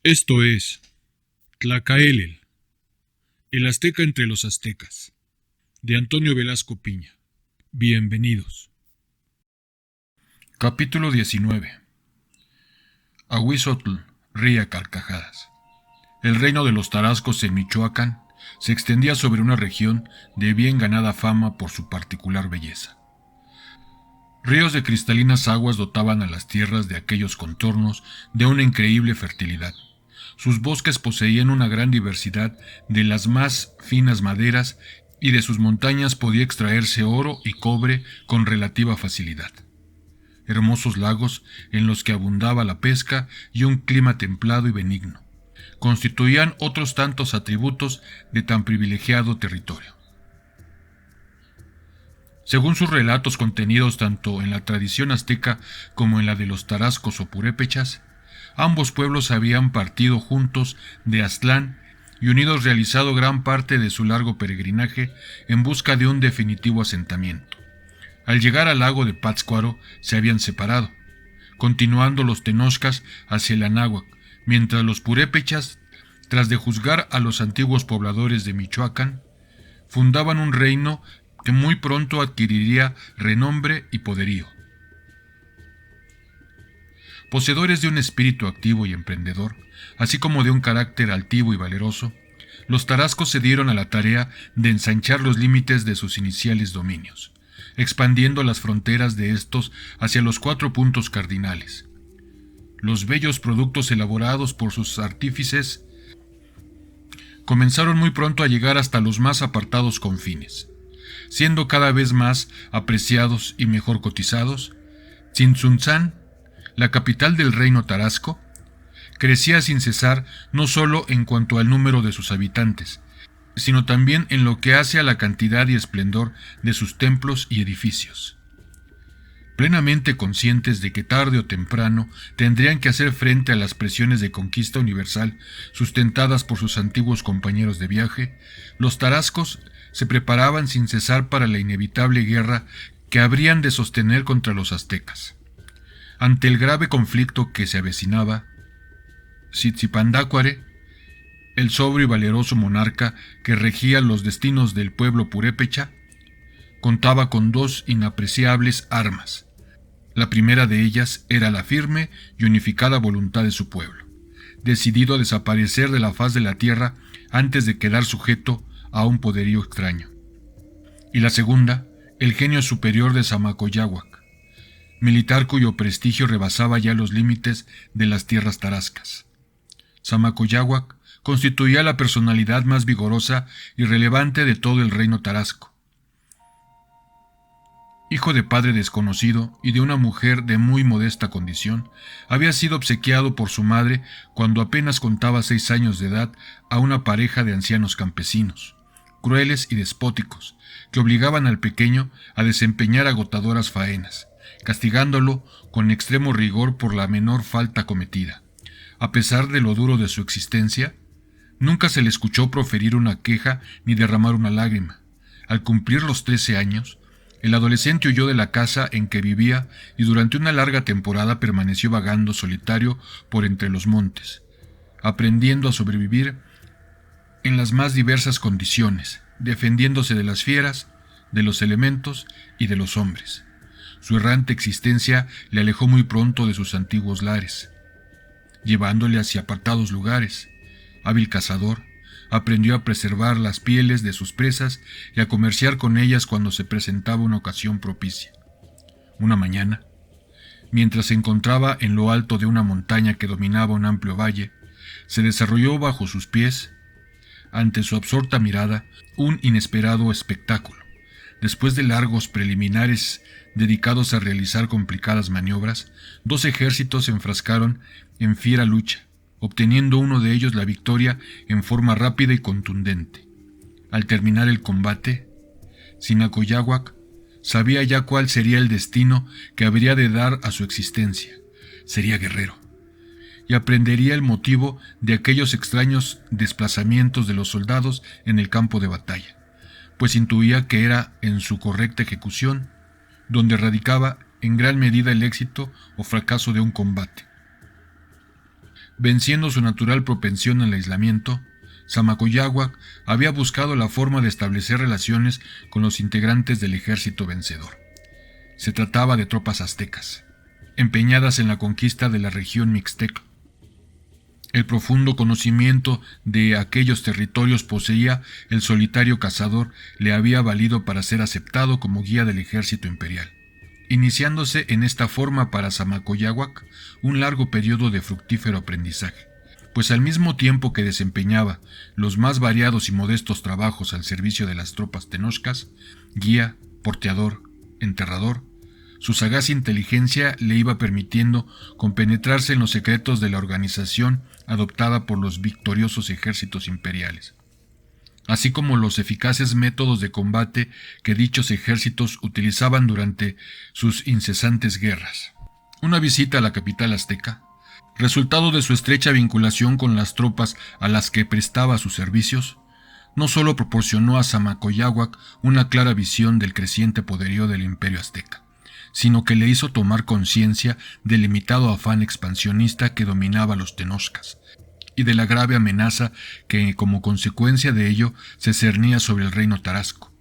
Esto es Tlacaelel, el azteca entre los aztecas, de Antonio Velasco Piña. Bienvenidos. Capítulo 19. Ahuizotl ríe a carcajadas. El reino de los tarascos en Michoacán se extendía sobre una región de bien ganada fama por su particular belleza. Ríos de cristalinas aguas dotaban a las tierras de aquellos contornos de una increíble fertilidad. Sus bosques poseían una gran diversidad de las más finas maderas y de sus montañas podía extraerse oro y cobre con relativa facilidad. Hermosos lagos en los que abundaba la pesca y un clima templado y benigno constituían otros tantos atributos de tan privilegiado territorio. Según sus relatos contenidos tanto en la tradición azteca como en la de los tarascos o purépechas, ambos pueblos habían partido juntos de Aztlán y unidos realizado gran parte de su largo peregrinaje en busca de un definitivo asentamiento. Al llegar al lago de Pátzcuaro se habían separado, continuando los tenochcas hacia el Anáhuac, mientras los purépechas, tras de juzgar a los antiguos pobladores de Michoacán, fundaban un reino que muy pronto adquiriría renombre y poderío. Poseedores de un espíritu activo y emprendedor, así como de un carácter altivo y valeroso, los tarascos se dieron a la tarea de ensanchar los límites de sus iniciales dominios, expandiendo las fronteras de estos hacia los 4 puntos cardinales. Los bellos productos elaborados por sus artífices comenzaron muy pronto a llegar hasta los más apartados confines. Siendo cada vez más apreciados y mejor cotizados, Tzintzuntzán, la capital del reino tarasco, crecía sin cesar no solo en cuanto al número de sus habitantes, sino también en lo que hace a la cantidad y esplendor de sus templos y edificios. Plenamente conscientes de que tarde o temprano tendrían que hacer frente a las presiones de conquista universal sustentadas por sus antiguos compañeros de viaje, los tarascos se preparaban sin cesar para la inevitable guerra que habrían de sostener contra los aztecas. Ante el grave conflicto que se avecinaba, Tzitzipandácuare, el sobrio y valeroso monarca que regía los destinos del pueblo purépecha, contaba con 2 inapreciables armas. La primera de ellas era la firme y unificada voluntad de su pueblo, decidido a desaparecer de la faz de la tierra antes de quedar sujeto a un poderío extraño. Y la segunda, el genio superior de Zamacoyáhuac, militar cuyo prestigio rebasaba ya los límites de las tierras tarascas. Zamacoyáhuac constituía la personalidad más vigorosa y relevante de todo el reino tarasco. Hijo de padre desconocido y de una mujer de muy modesta condición, había sido obsequiado por su madre cuando apenas contaba 6 años de edad a una pareja de ancianos campesinos, crueles y despóticos, que obligaban al pequeño a desempeñar agotadoras faenas, castigándolo con extremo rigor por la menor falta cometida. A pesar de lo duro de su existencia, nunca se le escuchó proferir una queja ni derramar una lágrima. Al cumplir los 13 años, el adolescente huyó de la casa en que vivía y durante una larga temporada permaneció vagando solitario por entre los montes, aprendiendo a sobrevivir en las más diversas condiciones, defendiéndose de las fieras, de los elementos y de los hombres. Su errante existencia le alejó muy pronto de sus antiguos lares, llevándole hacia apartados lugares. Hábil cazador, aprendió a preservar las pieles de sus presas y a comerciar con ellas cuando se presentaba una ocasión propicia. Una mañana, mientras se encontraba en lo alto de una montaña que dominaba un amplio valle, se desarrolló bajo sus pies, ante su absorta mirada, un inesperado espectáculo. Después de largos preliminares dedicados a realizar complicadas maniobras, 2 ejércitos se enfrascaron en fiera lucha, obteniendo uno de ellos la victoria en forma rápida y contundente. Al terminar el combate, Zamacoyáhuac sabía ya cuál sería el destino que habría de dar a su existencia. Sería guerrero, y aprendería el motivo de aquellos extraños desplazamientos de los soldados en el campo de batalla, pues intuía que era en su correcta ejecución donde radicaba en gran medida el éxito o fracaso de un combate. Venciendo su natural propensión al aislamiento, Samacoyáhuac había buscado la forma de establecer relaciones con los integrantes del ejército vencedor. Se trataba de tropas aztecas, empeñadas en la conquista de la región mixteca. El profundo conocimiento de aquellos territorios poseía el solitario cazador le había valido para ser aceptado como guía del ejército imperial, iniciándose en esta forma para Samacoyáhuac un largo periodo de fructífero aprendizaje, pues al mismo tiempo que desempeñaba los más variados y modestos trabajos al servicio de las tropas tenochcas, guía, porteador, enterrador, su sagaz inteligencia le iba permitiendo compenetrarse en los secretos de la organización adoptada por los victoriosos ejércitos imperiales, así como los eficaces métodos de combate que dichos ejércitos utilizaban durante sus incesantes guerras. Una visita a la capital azteca, resultado de su estrecha vinculación con las tropas a las que prestaba sus servicios, no solo proporcionó a Samacoyáhuac una clara visión del creciente poderío del imperio azteca, sino que le hizo tomar conciencia del limitado afán expansionista que dominaba a los tenochcas, y de la grave amenaza que, como consecuencia de ello, se cernía sobre el reino tarasco.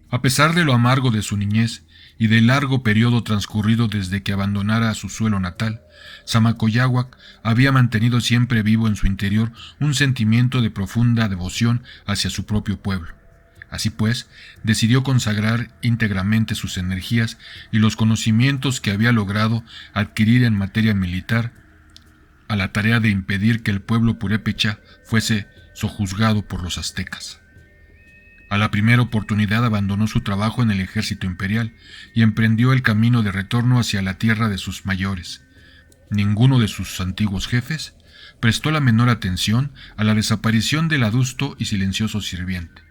A pesar de lo amargo de su niñez y del largo periodo transcurrido desde que abandonara su suelo natal, Samacoyáhuac había mantenido siempre vivo en su interior un sentimiento de profunda devoción hacia su propio pueblo. Así pues, decidió consagrar íntegramente sus energías y los conocimientos que había logrado adquirir en materia militar a la tarea de impedir que el pueblo purépecha fuese sojuzgado por los aztecas. A la primera oportunidad abandonó su trabajo en el ejército imperial y emprendió el camino de retorno hacia la tierra de sus mayores. Ninguno de sus antiguos jefes prestó la menor atención a la desaparición del adusto y silencioso sirviente.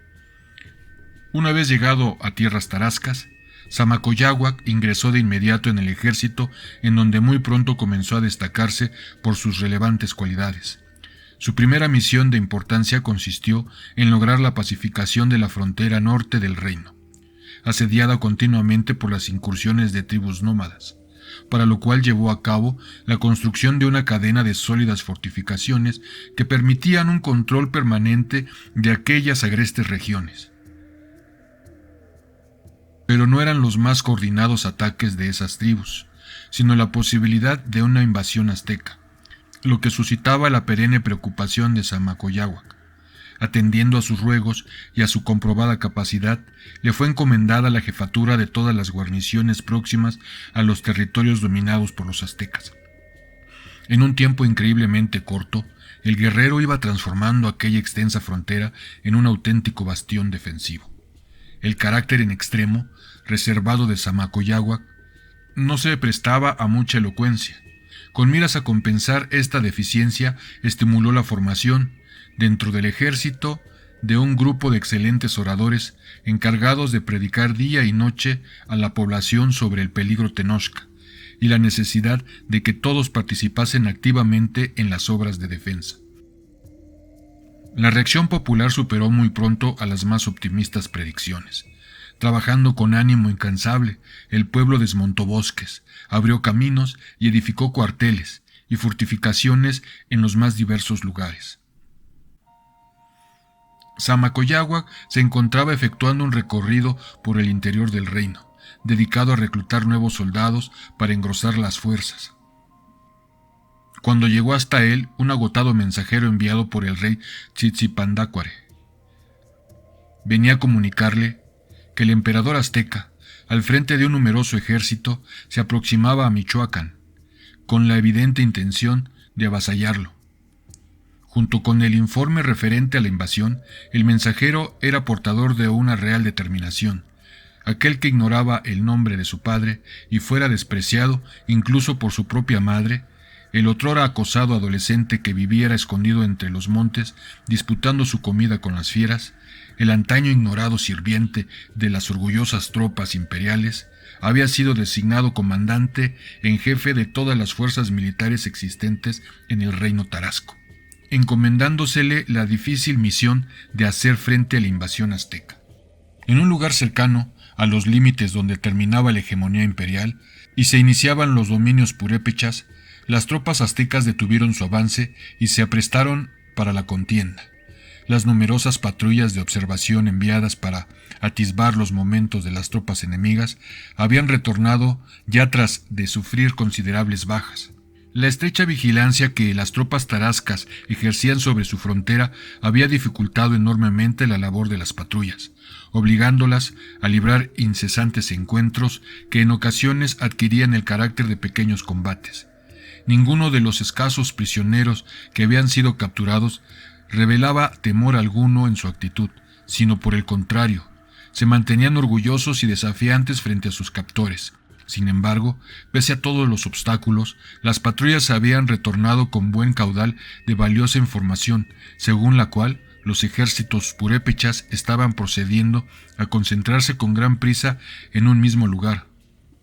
Una vez llegado a tierras tarascas, Samacoyáhuac ingresó de inmediato en el ejército, en donde muy pronto comenzó a destacarse por sus relevantes cualidades. Su primera misión de importancia consistió en lograr la pacificación de la frontera norte del reino, asediada continuamente por las incursiones de tribus nómadas, para lo cual llevó a cabo la construcción de una cadena de sólidas fortificaciones que permitían un control permanente de aquellas agrestes regiones. Pero no eran los más coordinados ataques de esas tribus, sino la posibilidad de una invasión azteca, lo que suscitaba la perenne preocupación de Samacoyáhuac. Atendiendo a sus ruegos y a su comprobada capacidad, le fue encomendada la jefatura de todas las guarniciones próximas a los territorios dominados por los aztecas. En un tiempo increíblemente corto, el guerrero iba transformando aquella extensa frontera en un auténtico bastión defensivo. El carácter en extremo, reservado de Samacoyáhuac, no se prestaba a mucha elocuencia. Con miras a compensar esta deficiencia, estimuló la formación, dentro del ejército, de un grupo de excelentes oradores encargados de predicar día y noche a la población sobre el peligro tenochca y la necesidad de que todos participasen activamente en las obras de defensa. La reacción popular superó muy pronto a las más optimistas predicciones. Trabajando con ánimo incansable, el pueblo desmontó bosques, abrió caminos y edificó cuarteles y fortificaciones en los más diversos lugares. Samacoyáhuac se encontraba efectuando un recorrido por el interior del reino, dedicado a reclutar nuevos soldados para engrosar las fuerzas. Cuando llegó hasta él un agotado mensajero enviado por el rey Tzitzipandácuare, venía a comunicarle que el emperador azteca, al frente de un numeroso ejército, se aproximaba a Michoacán, con la evidente intención de avasallarlo. Junto con el informe referente a la invasión, el mensajero era portador de una real determinación, aquel que ignoraba el nombre de su padre y fuera despreciado incluso por su propia madre, el otrora acosado adolescente que viviera escondido entre los montes disputando su comida con las fieras, el antaño ignorado sirviente de las orgullosas tropas imperiales, había sido designado comandante en jefe de todas las fuerzas militares existentes en el reino tarasco, encomendándosele la difícil misión de hacer frente a la invasión azteca. En un lugar cercano a los límites donde terminaba la hegemonía imperial y se iniciaban los dominios purépechas, Las tropas aztecas detuvieron su avance y se aprestaron para la contienda. Las numerosas patrullas de observación enviadas para atisbar los momentos de las tropas enemigas habían retornado ya tras de sufrir considerables bajas. La estrecha vigilancia que las tropas tarascas ejercían sobre su frontera había dificultado enormemente la labor de las patrullas, obligándolas a librar incesantes encuentros que en ocasiones adquirían el carácter de pequeños combates. Ninguno de los escasos prisioneros que habían sido capturados revelaba temor alguno en su actitud, sino por el contrario, se mantenían orgullosos y desafiantes frente a sus captores. Sin embargo, pese a todos los obstáculos, las patrullas habían retornado con buen caudal de valiosa información, según la cual los ejércitos purépechas estaban procediendo a concentrarse con gran prisa en un mismo lugar.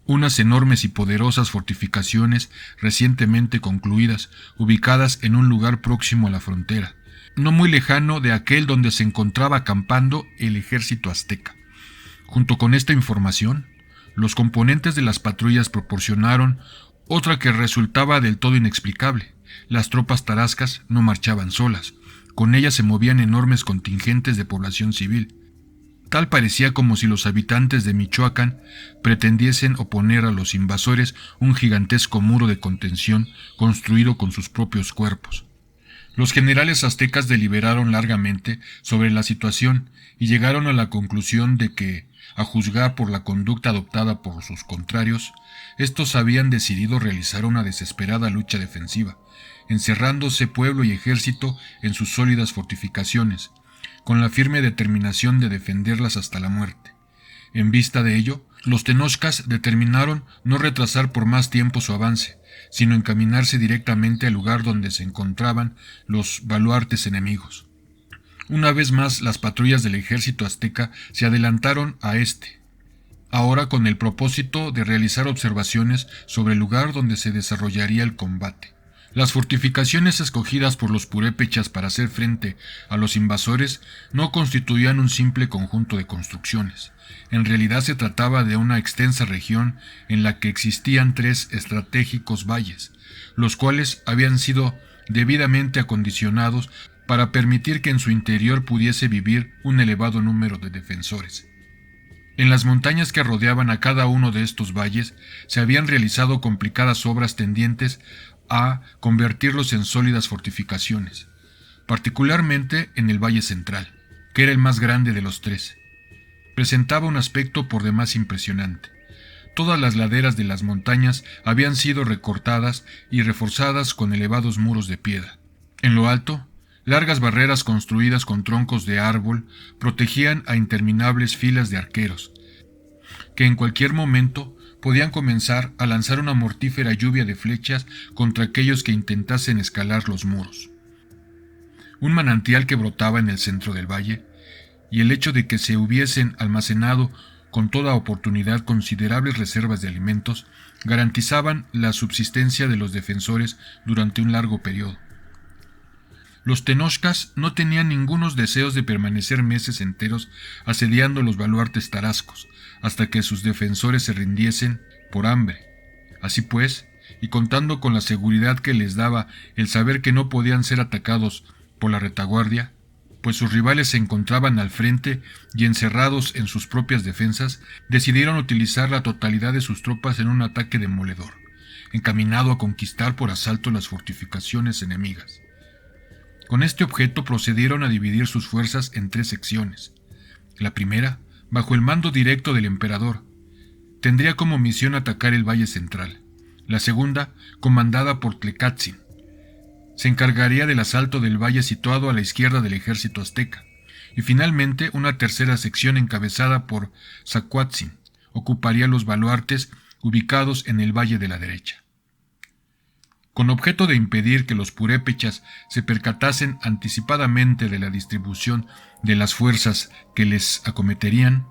Unas enormes y poderosas fortificaciones recientemente concluidas, ubicadas en un lugar próximo a la frontera, no muy lejano de aquel donde se encontraba acampando el ejército azteca. Junto con esta información, los componentes de las patrullas proporcionaron otra que resultaba del todo inexplicable. Las tropas tarascas no marchaban solas, con ellas se movían enormes contingentes de población civil. Tal parecía como si los habitantes de Michoacán pretendiesen oponer a los invasores un gigantesco muro de contención construido con sus propios cuerpos. Los generales aztecas deliberaron largamente sobre la situación y llegaron a la conclusión de que, a juzgar por la conducta adoptada por sus contrarios, estos habían decidido realizar una desesperada lucha defensiva, encerrándose pueblo y ejército en sus sólidas fortificaciones, con la firme determinación de defenderlas hasta la muerte. En vista de ello, los tenochcas determinaron no retrasar por más tiempo su avance, sino encaminarse directamente al lugar donde se encontraban los baluartes enemigos. Una vez más, las patrullas del ejército azteca se adelantaron a este, ahora con el propósito de realizar observaciones sobre el lugar donde se desarrollaría el combate. Las fortificaciones escogidas por los purépechas para hacer frente a los invasores no constituían un simple conjunto de construcciones. En realidad se trataba de una extensa región en la que existían 3 estratégicos valles, los cuales habían sido debidamente acondicionados para permitir que en su interior pudiese vivir un elevado número de defensores. En las montañas que rodeaban a cada uno de estos valles se habían realizado complicadas obras tendientes a convertirlos en sólidas fortificaciones, particularmente en el Valle Central, que era el más grande de los 3. Presentaba un aspecto por demás impresionante. Todas las laderas de las montañas habían sido recortadas y reforzadas con elevados muros de piedra. En lo alto, largas barreras construidas con troncos de árbol protegían a interminables filas de arqueros, que en cualquier momento podían comenzar a lanzar una mortífera lluvia de flechas contra aquellos que intentasen escalar los muros. Un manantial que brotaba en el centro del valle, y el hecho de que se hubiesen almacenado con toda oportunidad considerables reservas de alimentos, garantizaban la subsistencia de los defensores durante un largo periodo. Los tenochcas no tenían ningunos deseos de permanecer meses enteros asediando los baluartes tarascos, hasta que sus defensores se rindiesen por hambre. Así pues, y contando con la seguridad que les daba el saber que no podían ser atacados por la retaguardia, pues sus rivales se encontraban al frente y encerrados en sus propias defensas, decidieron utilizar la totalidad de sus tropas en un ataque demoledor, encaminado a conquistar por asalto las fortificaciones enemigas. Con este objeto procedieron a dividir sus fuerzas en 3 secciones. La primera, bajo el mando directo del emperador, tendría como misión atacar el Valle Central. La segunda, comandada por Tlecatzin, se encargaría del asalto del valle situado a la izquierda del ejército azteca. Y finalmente, una tercera sección encabezada por Zacuatzin ocuparía los baluartes ubicados en el valle de la derecha. Con objeto de impedir que los purépechas se percatasen anticipadamente de la distribución de las fuerzas que les acometerían,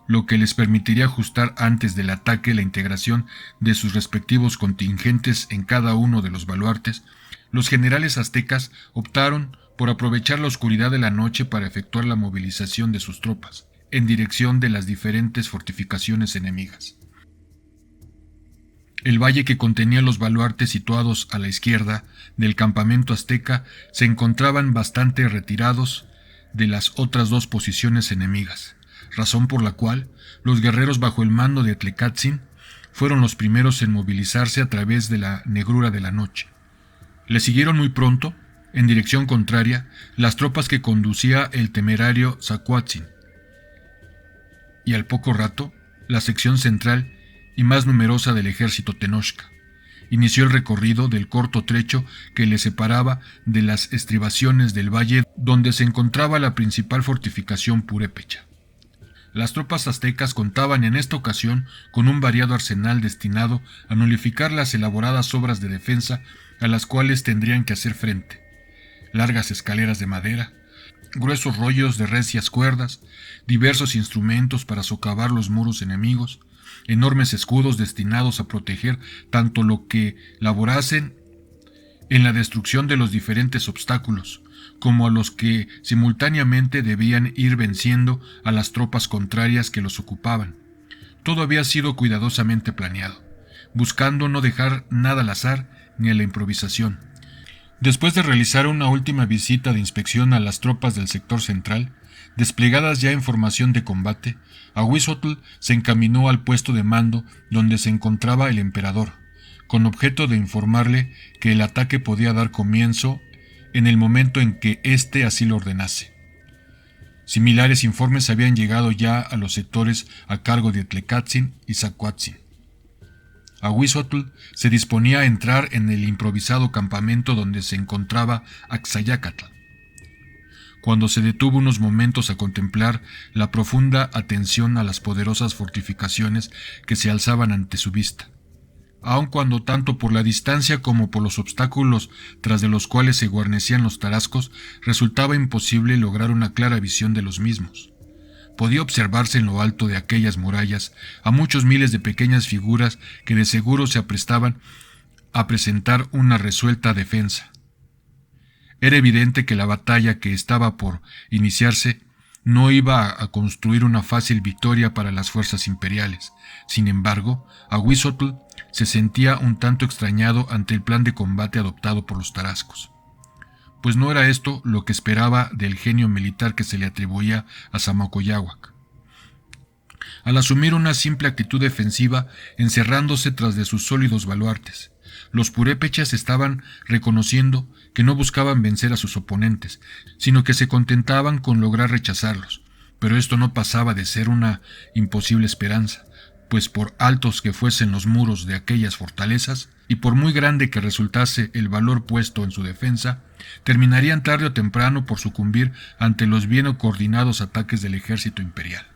lo que les permitiría ajustar antes del ataque la integración de sus respectivos contingentes en cada uno de los baluartes, los generales aztecas optaron por aprovechar la oscuridad de la noche para efectuar la movilización de sus tropas en dirección de las diferentes fortificaciones enemigas. El valle que contenía los baluartes situados a la izquierda del campamento azteca se encontraban bastante retirados de las otras dos posiciones enemigas, razón por la cual los guerreros bajo el mando de Tlecátzin fueron los primeros en movilizarse a través de la negrura de la noche. Le siguieron muy pronto, en dirección contraria, las tropas que conducía el temerario Zacuatzin, y al poco rato, la sección central y más numerosa del ejército Tenochca. Inició el recorrido del corto trecho que le separaba de las estribaciones del valle donde se encontraba la principal fortificación purépecha. Las tropas aztecas contaban en esta ocasión con un variado arsenal destinado a nulificar las elaboradas obras de defensa a las cuales tendrían que hacer frente. Largas escaleras de madera, gruesos rollos de recias cuerdas, diversos instrumentos para socavar los muros enemigos, enormes escudos destinados a proteger tanto lo que laborasen en la destrucción de los diferentes obstáculos, como a los que simultáneamente debían ir venciendo a las tropas contrarias que los ocupaban. Todo había sido cuidadosamente planeado, buscando no dejar nada al azar ni a la improvisación. Después de realizar una última visita de inspección a las tropas del sector central, desplegadas ya en formación de combate, Ahuizotl se encaminó al puesto de mando donde se encontraba el emperador, con objeto de informarle que el ataque podía dar comienzo en el momento en que éste así lo ordenase. Similares informes habían llegado ya a los sectores a cargo de Tlecátzin y Zacuatzin. Ahuizotl se disponía a entrar en el improvisado campamento donde se encontraba Axayácatl, cuando se detuvo unos momentos a contemplar la profunda atención a las poderosas fortificaciones que se alzaban ante su vista, aun cuando tanto por la distancia como por los obstáculos tras de los cuales se guarnecían los tarascos resultaba imposible lograr una clara visión de los mismos. Podía observarse en lo alto de aquellas murallas a muchos miles de pequeñas figuras que de seguro se aprestaban a presentar una resuelta defensa. Era evidente que la batalla que estaba por iniciarse no iba a construir una fácil victoria para las fuerzas imperiales. Sin embargo, Ahuizotl se sentía un tanto extrañado ante el plan de combate adoptado por los tarascos, pues no era esto lo que esperaba del genio militar que se le atribuía a Zamacoyáhuac. Al asumir una simple actitud defensiva, encerrándose tras de sus sólidos baluartes, los purépechas estaban reconociendo que no buscaban vencer a sus oponentes, sino que se contentaban con lograr rechazarlos, pero esto no pasaba de ser una imposible esperanza, pues por altos que fuesen los muros de aquellas fortalezas, y por muy grande que resultase el valor puesto en su defensa, terminarían tarde o temprano por sucumbir ante los bien coordinados ataques del ejército imperial.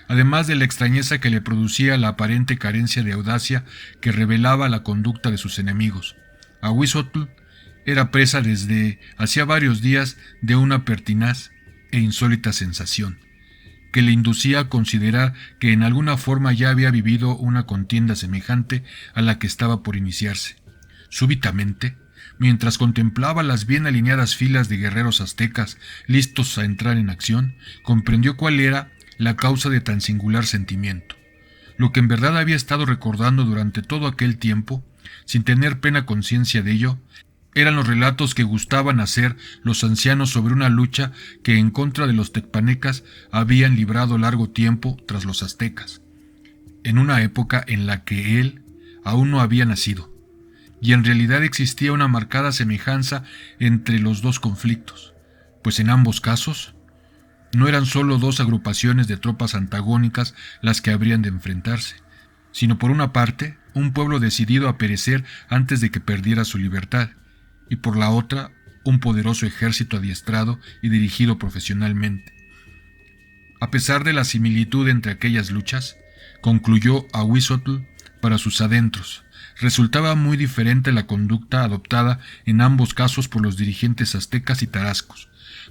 Además de la extrañeza que le producía la aparente carencia de audacia que revelaba la conducta de sus enemigos, Ahuizotl era presa desde hacía varios días de una pertinaz e insólita sensación, que le inducía a considerar que en alguna forma ya había vivido una contienda semejante a la que estaba por iniciarse. Súbitamente, mientras contemplaba las bien alineadas filas de guerreros aztecas listos a entrar en acción, comprendió cuál era la causa de tan singular sentimiento. Lo que en verdad había estado recordando durante todo aquel tiempo, sin tener plena conciencia de ello, eran los relatos que gustaban hacer los ancianos sobre una lucha que en contra de los tecpanecas habían librado largo tiempo tras los aztecas, en una época en la que él aún no había nacido, y en realidad existía una marcada semejanza entre los dos conflictos, pues en ambos casos no eran solo dos agrupaciones de tropas antagónicas las que habrían de enfrentarse, sino por una parte un pueblo decidido a perecer antes de que perdiera su libertad, y por la otra un poderoso ejército adiestrado y dirigido profesionalmente. A pesar de la similitud entre aquellas luchas, concluyó Ahuizotl, para sus adentros, resultaba muy diferente la conducta adoptada en ambos casos por los dirigentes aztecas y tarascos,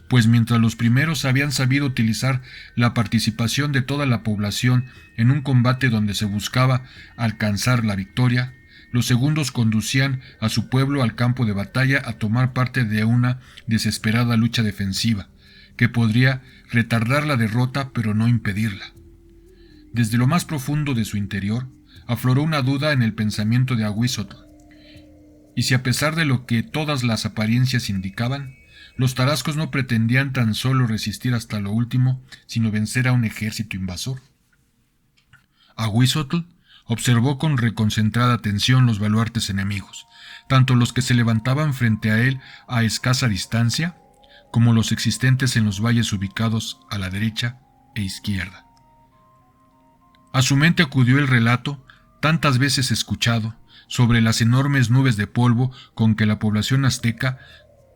pues mientras los primeros habían sabido utilizar la participación de toda la población en un combate donde se buscaba alcanzar la victoria, los segundos conducían a su pueblo al campo de batalla a tomar parte de una desesperada lucha defensiva, que podría retardar la derrota pero no impedirla. Desde lo más profundo de su interior, afloró una duda en el pensamiento de Ahuizotl. Y si a pesar de lo que todas las apariencias indicaban, los tarascos no pretendían tan solo resistir hasta lo último, sino vencer a un ejército invasor. Ahuizotl observó con reconcentrada atención los baluartes enemigos, tanto los que se levantaban frente a él a escasa distancia, como los existentes en los valles ubicados a la derecha e izquierda. A su mente acudió el relato, tantas veces escuchado, sobre las enormes nubes de polvo con que la población azteca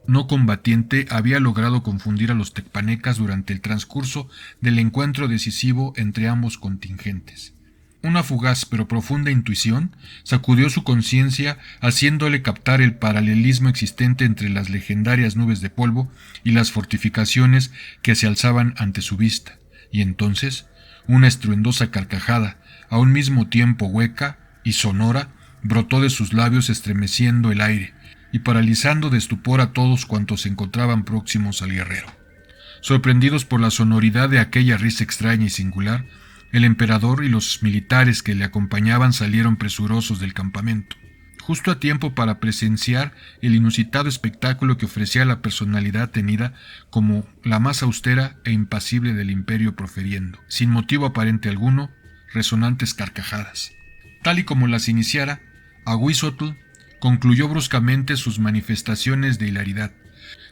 no combatiente había logrado confundir a los tecpanecas durante el transcurso del encuentro decisivo entre ambos contingentes. Una fugaz pero profunda intuición sacudió su conciencia, haciéndole captar el paralelismo existente entre las legendarias nubes de polvo y las fortificaciones que se alzaban ante su vista, y entonces una estruendosa carcajada, a un mismo tiempo hueca y sonora, brotó de sus labios estremeciendo el aire y paralizando de estupor a todos cuantos se encontraban próximos al guerrero. Sorprendidos por la sonoridad de aquella risa extraña y singular, el emperador y los militares que le acompañaban salieron presurosos del campamento, justo a tiempo para presenciar el inusitado espectáculo que ofrecía la personalidad tenida como la más austera e impasible del imperio proferiendo, sin motivo aparente alguno, resonantes carcajadas. Tal y como las iniciara, Ahuizotl concluyó bruscamente sus manifestaciones de hilaridad,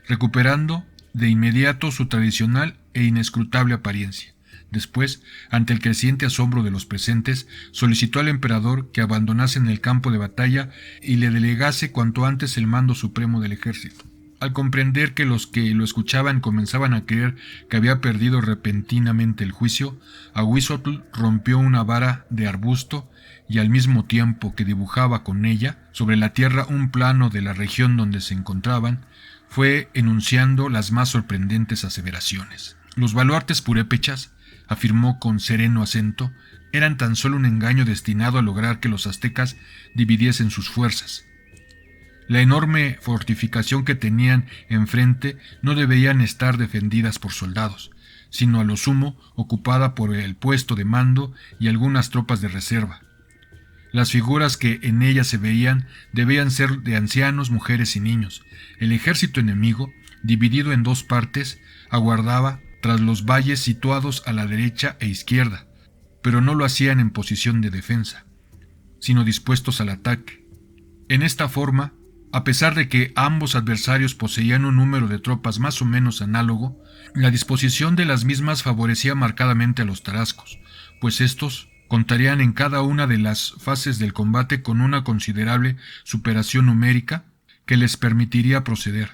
recuperando de inmediato su tradicional e inescrutable apariencia. Después, ante el creciente asombro de los presentes, solicitó al emperador que abandonase el campo de batalla y le delegase cuanto antes el mando supremo del ejército. Al comprender que los que lo escuchaban comenzaban a creer que había perdido repentinamente el juicio, Ahuizotl rompió una vara de arbusto y al mismo tiempo que dibujaba con ella sobre la tierra un plano de la región donde se encontraban, fue enunciando las más sorprendentes aseveraciones. Los baluartes purépechas, afirmó con sereno acento, eran tan solo un engaño destinado a lograr que los aztecas dividiesen sus fuerzas. La enorme fortificación que tenían enfrente no deberían estar defendidas por soldados, sino a lo sumo ocupada por el puesto de mando y algunas tropas de reserva. Las figuras que en ella se veían debían ser de ancianos, mujeres y niños. El ejército enemigo, dividido en dos partes, aguardaba tras los valles situados a la derecha e izquierda, pero no lo hacían en posición de defensa, sino dispuestos al ataque. En esta forma, a pesar de que ambos adversarios poseían un número de tropas más o menos análogo, la disposición de las mismas favorecía marcadamente a los tarascos, pues estos contarían en cada una de las fases del combate con una considerable superación numérica que les permitiría proceder,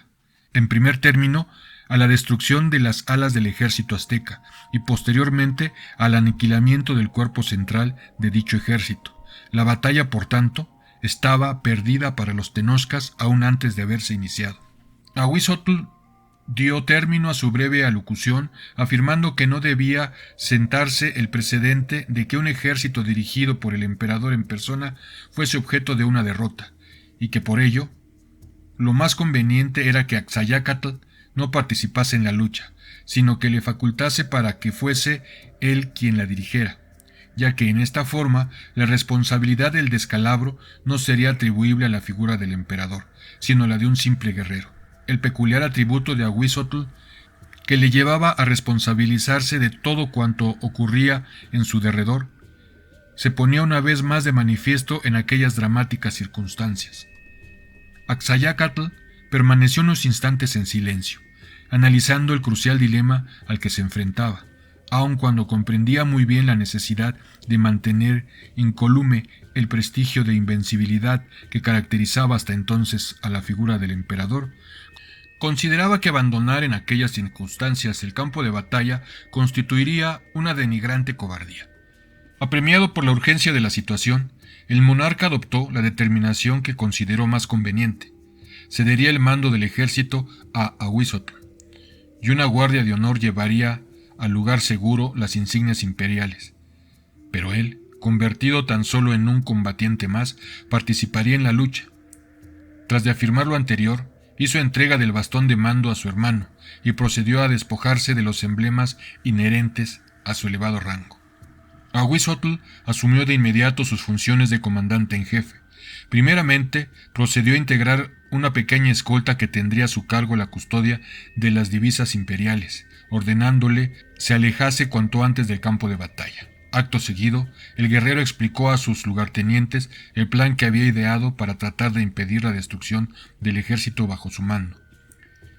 en primer término, a la destrucción de las alas del ejército azteca y posteriormente al aniquilamiento del cuerpo central de dicho ejército. La batalla, por tanto, estaba perdida para los tenochcas aún antes de haberse iniciado. Ahuizotl dio término a su breve alocución, afirmando que no debía sentarse el precedente de que un ejército dirigido por el emperador en persona fuese objeto de una derrota, y que por ello lo más conveniente era que Axayácatl no participase en la lucha, sino que le facultase para que fuese él quien la dirigiera, ya que en esta forma la responsabilidad del descalabro no sería atribuible a la figura del emperador, sino la de un simple guerrero. El peculiar atributo de Ahuizotl, que le llevaba a responsabilizarse de todo cuanto ocurría en su derredor, se ponía una vez más de manifiesto en aquellas dramáticas circunstancias. Axayácatl permaneció unos instantes en silencio, analizando el crucial dilema al que se enfrentaba, aun cuando comprendía muy bien la necesidad de mantener incólume el prestigio de invencibilidad que caracterizaba hasta entonces a la figura del emperador. Consideraba que abandonar en aquellas circunstancias el campo de batalla constituiría una denigrante cobardía. Apremiado por la urgencia de la situación, el monarca adoptó la determinación que consideró más conveniente. Cedería el mando del ejército a Ahuizotl, y una guardia de honor llevaría al lugar seguro las insignias imperiales. Pero él, convertido tan solo en un combatiente más, participaría en la lucha. Tras de afirmar lo anterior, hizo entrega del bastón de mando a su hermano y procedió a despojarse de los emblemas inherentes a su elevado rango. Ahuizotl asumió de inmediato sus funciones de comandante en jefe. Primeramente, procedió a integrar una pequeña escolta que tendría a su cargo la custodia de las divisas imperiales, ordenándole se alejase cuanto antes del campo de batalla. Acto seguido, el guerrero explicó a sus lugartenientes el plan que había ideado para tratar de impedir la destrucción del ejército bajo su mando.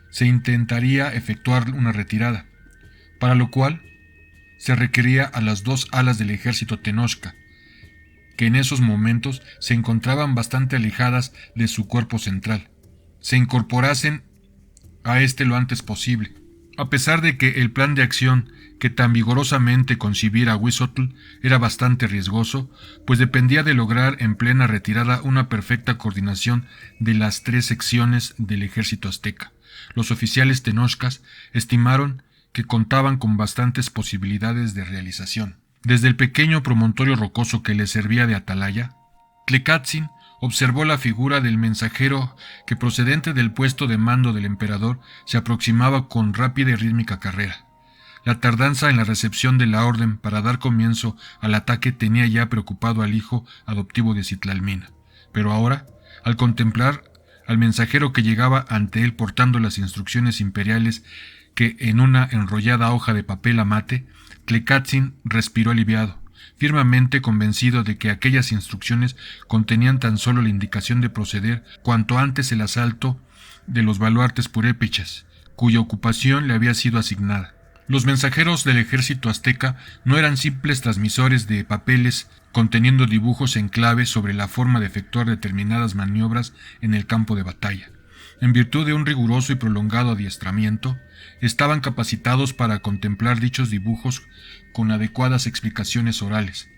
Se intentaría efectuar una retirada, para lo cual se requería a las dos alas del ejército Tenochca, que en esos momentos se encontraban bastante alejadas de su cuerpo central, se incorporasen a este lo antes posible. A pesar de que el plan de acción que tan vigorosamente concibiera Ahuizotl era bastante riesgoso, pues dependía de lograr en plena retirada una perfecta coordinación de las tres secciones del ejército azteca. Los oficiales tenochcas estimaron que contaban con bastantes posibilidades de realización. Desde el pequeño promontorio rocoso que le servía de atalaya, Tlecatzin observó la figura del mensajero que, procedente del puesto de mando del emperador, se aproximaba con rápida y rítmica carrera. La tardanza en la recepción de la orden para dar comienzo al ataque tenía ya preocupado al hijo adoptivo de Citlalmina, pero ahora, al contemplar al mensajero que llegaba ante él portando las instrucciones imperiales que en una enrollada hoja de papel amate, Tlecatzin respiró aliviado, firmemente convencido de que aquellas instrucciones contenían tan solo la indicación de proceder cuanto antes el asalto de los baluartes purépechas, cuya ocupación le había sido asignada. Los mensajeros del ejército azteca no eran simples transmisores de papeles conteniendo dibujos en clave sobre la forma de efectuar determinadas maniobras en el campo de batalla. En virtud de un riguroso y prolongado adiestramiento, estaban capacitados para contemplar dichos dibujos con adecuadas explicaciones orales.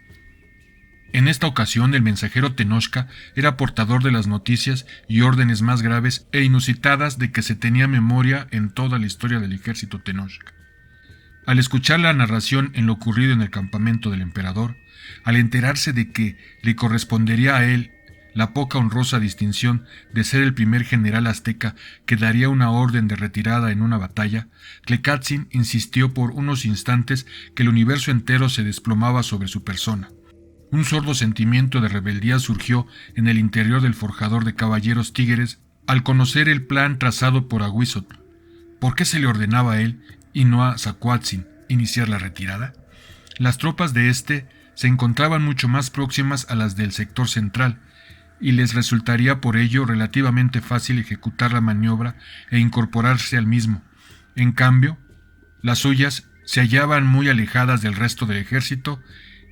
En esta ocasión, el mensajero Tenochca era portador de las noticias y órdenes más graves e inusitadas de que se tenía memoria en toda la historia del ejército Tenochca. Al escuchar la narración en lo ocurrido en el campamento del emperador, al enterarse de que le correspondería a él la poca honrosa distinción de ser el primer general azteca que daría una orden de retirada en una batalla, Tlecatzin insistió por unos instantes que el universo entero se desplomaba sobre su persona. Un sordo sentimiento de rebeldía surgió en el interior del forjador de caballeros tígeres al conocer el plan trazado por Ahuizotl. ¿Por qué se le ordenaba a él y no a Zacualtzin iniciar la retirada? Las tropas de éste se encontraban mucho más próximas a las del sector central, y les resultaría por ello relativamente fácil ejecutar la maniobra e incorporarse al mismo. En cambio, las suyas se hallaban muy alejadas del resto del ejército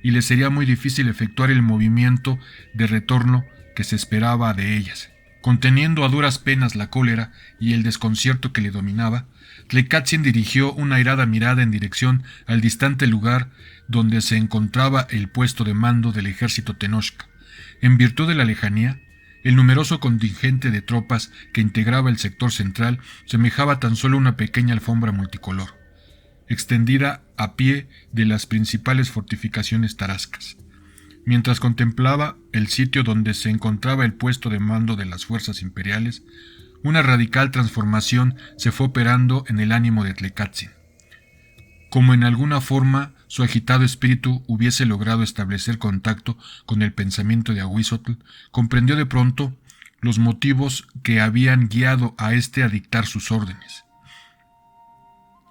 y les sería muy difícil efectuar el movimiento de retorno que se esperaba de ellas. Conteniendo a duras penas la cólera y el desconcierto que le dominaba, Tlecatzin dirigió una airada mirada en dirección al distante lugar donde se encontraba el puesto de mando del ejército Tenochca. En virtud de la lejanía, el numeroso contingente de tropas que integraba el sector central semejaba tan solo una pequeña alfombra multicolor, extendida a pie de las principales fortificaciones tarascas. Mientras contemplaba el sitio donde se encontraba el puesto de mando de las fuerzas imperiales, una radical transformación se fue operando en el ánimo de Tlecatzin. Como en alguna forma su agitado espíritu hubiese logrado establecer contacto con el pensamiento de Ahuizotl, comprendió de pronto los motivos que habían guiado a éste a dictar sus órdenes.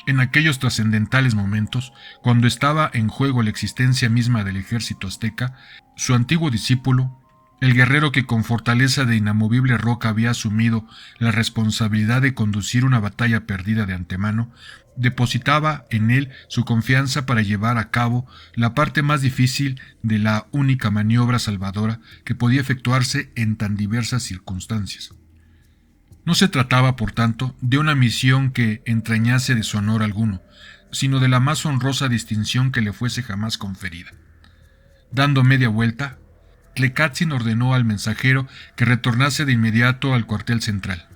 En aquellos trascendentales momentos, cuando estaba en juego la existencia misma del ejército azteca, su antiguo discípulo, el guerrero que con fortaleza de inamovible roca había asumido la responsabilidad de conducir una batalla perdida de antemano, depositaba en él su confianza para llevar a cabo la parte más difícil de la única maniobra salvadora que podía efectuarse en tan diversas circunstancias. No se trataba, por tanto, de una misión que entrañase deshonor alguno, sino de la más honrosa distinción que le fuese jamás conferida. Dando media vuelta, Tlecatzin ordenó al mensajero que retornase de inmediato al cuartel central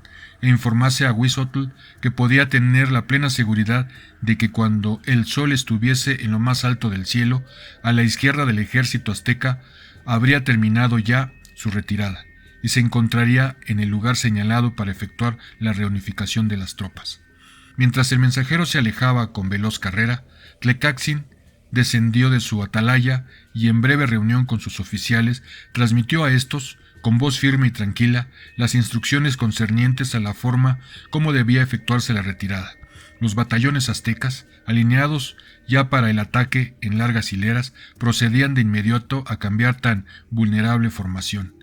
e informase a Ahuizotl que podía tener la plena seguridad de que cuando el sol estuviese en lo más alto del cielo, a la izquierda del ejército azteca, habría terminado ya su retirada y se encontraría en el lugar señalado para efectuar la reunificación de las tropas. Mientras el mensajero se alejaba con veloz carrera, Tlecatzin descendió de su atalaya y en breve reunión con sus oficiales transmitió a estos, con voz firme y tranquila, las instrucciones concernientes a la forma como debía efectuarse la retirada. Los batallones aztecas, alineados ya para el ataque en largas hileras, procedían de inmediato a cambiar tan vulnerable formación,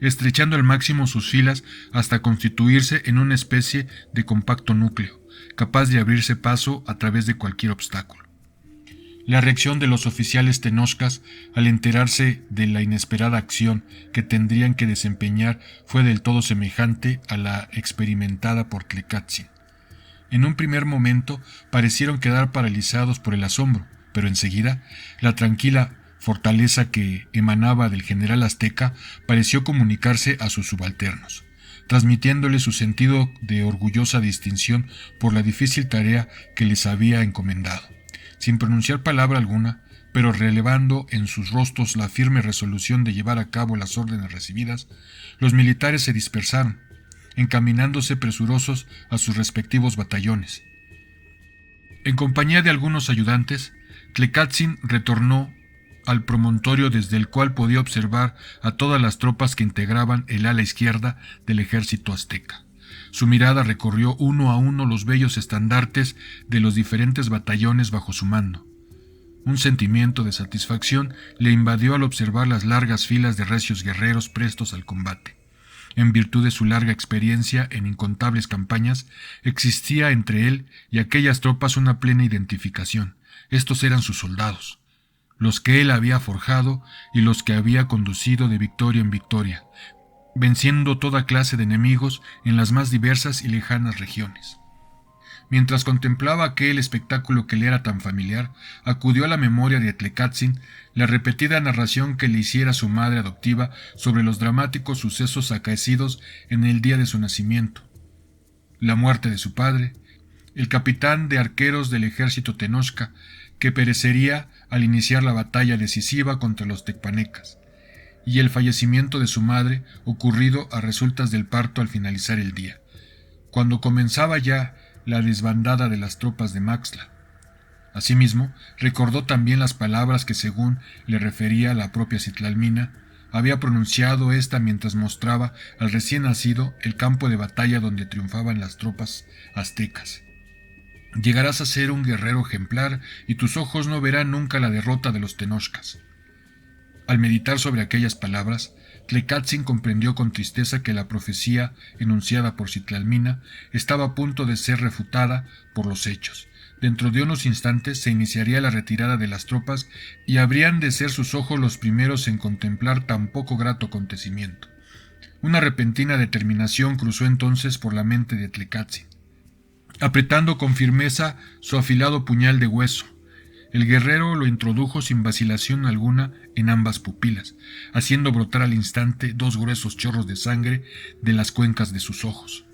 estrechando al máximo sus filas hasta constituirse en una especie de compacto núcleo, capaz de abrirse paso a través de cualquier obstáculo. La reacción de los oficiales tenochcas al enterarse de la inesperada acción que tendrían que desempeñar fue del todo semejante a la experimentada por Tlecátzin. En un primer momento parecieron quedar paralizados por el asombro, pero enseguida la tranquila fortaleza que emanaba del general azteca pareció comunicarse a sus subalternos, transmitiéndoles su sentido de orgullosa distinción por la difícil tarea que les había encomendado. Sin pronunciar palabra alguna, pero relevando en sus rostros la firme resolución de llevar a cabo las órdenes recibidas, los militares se dispersaron, encaminándose presurosos a sus respectivos batallones. En compañía de algunos ayudantes, Tlecátzin retornó al promontorio desde el cual podía observar a todas las tropas que integraban el ala izquierda del ejército azteca. Su mirada recorrió uno a uno los bellos estandartes de los diferentes batallones bajo su mando. Un sentimiento de satisfacción le invadió al observar las largas filas de recios guerreros prestos al combate. En virtud de su larga experiencia en incontables campañas, existía entre él y aquellas tropas una plena identificación. Estos eran sus soldados, los que él había forjado y los que había conducido de victoria en victoria, venciendo toda clase de enemigos en las más diversas y lejanas regiones. Mientras contemplaba aquel espectáculo que le era tan familiar, acudió a la memoria de Tlecátzin la repetida narración que le hiciera su madre adoptiva sobre los dramáticos sucesos acaecidos en el día de su nacimiento, la muerte de su padre, el capitán de arqueros del ejército tenochca, que perecería al iniciar la batalla decisiva contra los tecpanecas, y el fallecimiento de su madre ocurrido a resultas del parto al finalizar el día, cuando comenzaba ya la desbandada de las tropas de Maxtla. Asimismo, recordó también las palabras que, según le refería la propia Citlalmina, había pronunciado ésta mientras mostraba al recién nacido el campo de batalla donde triunfaban las tropas aztecas. Llegarás a ser un guerrero ejemplar y tus ojos no verán nunca la derrota de los tenochcas. Al meditar sobre aquellas palabras, Tlecátzin comprendió con tristeza que la profecía enunciada por Citlalmina estaba a punto de ser refutada por los hechos. Dentro de unos instantes se iniciaría la retirada de las tropas y habrían de ser sus ojos los primeros en contemplar tan poco grato acontecimiento. Una repentina determinación cruzó entonces por la mente de Tlecátzin. Apretando con firmeza su afilado puñal de hueso, el guerrero lo introdujo sin vacilación alguna en ambas pupilas, haciendo brotar al instante dos gruesos chorros de sangre de las cuencas de sus ojos.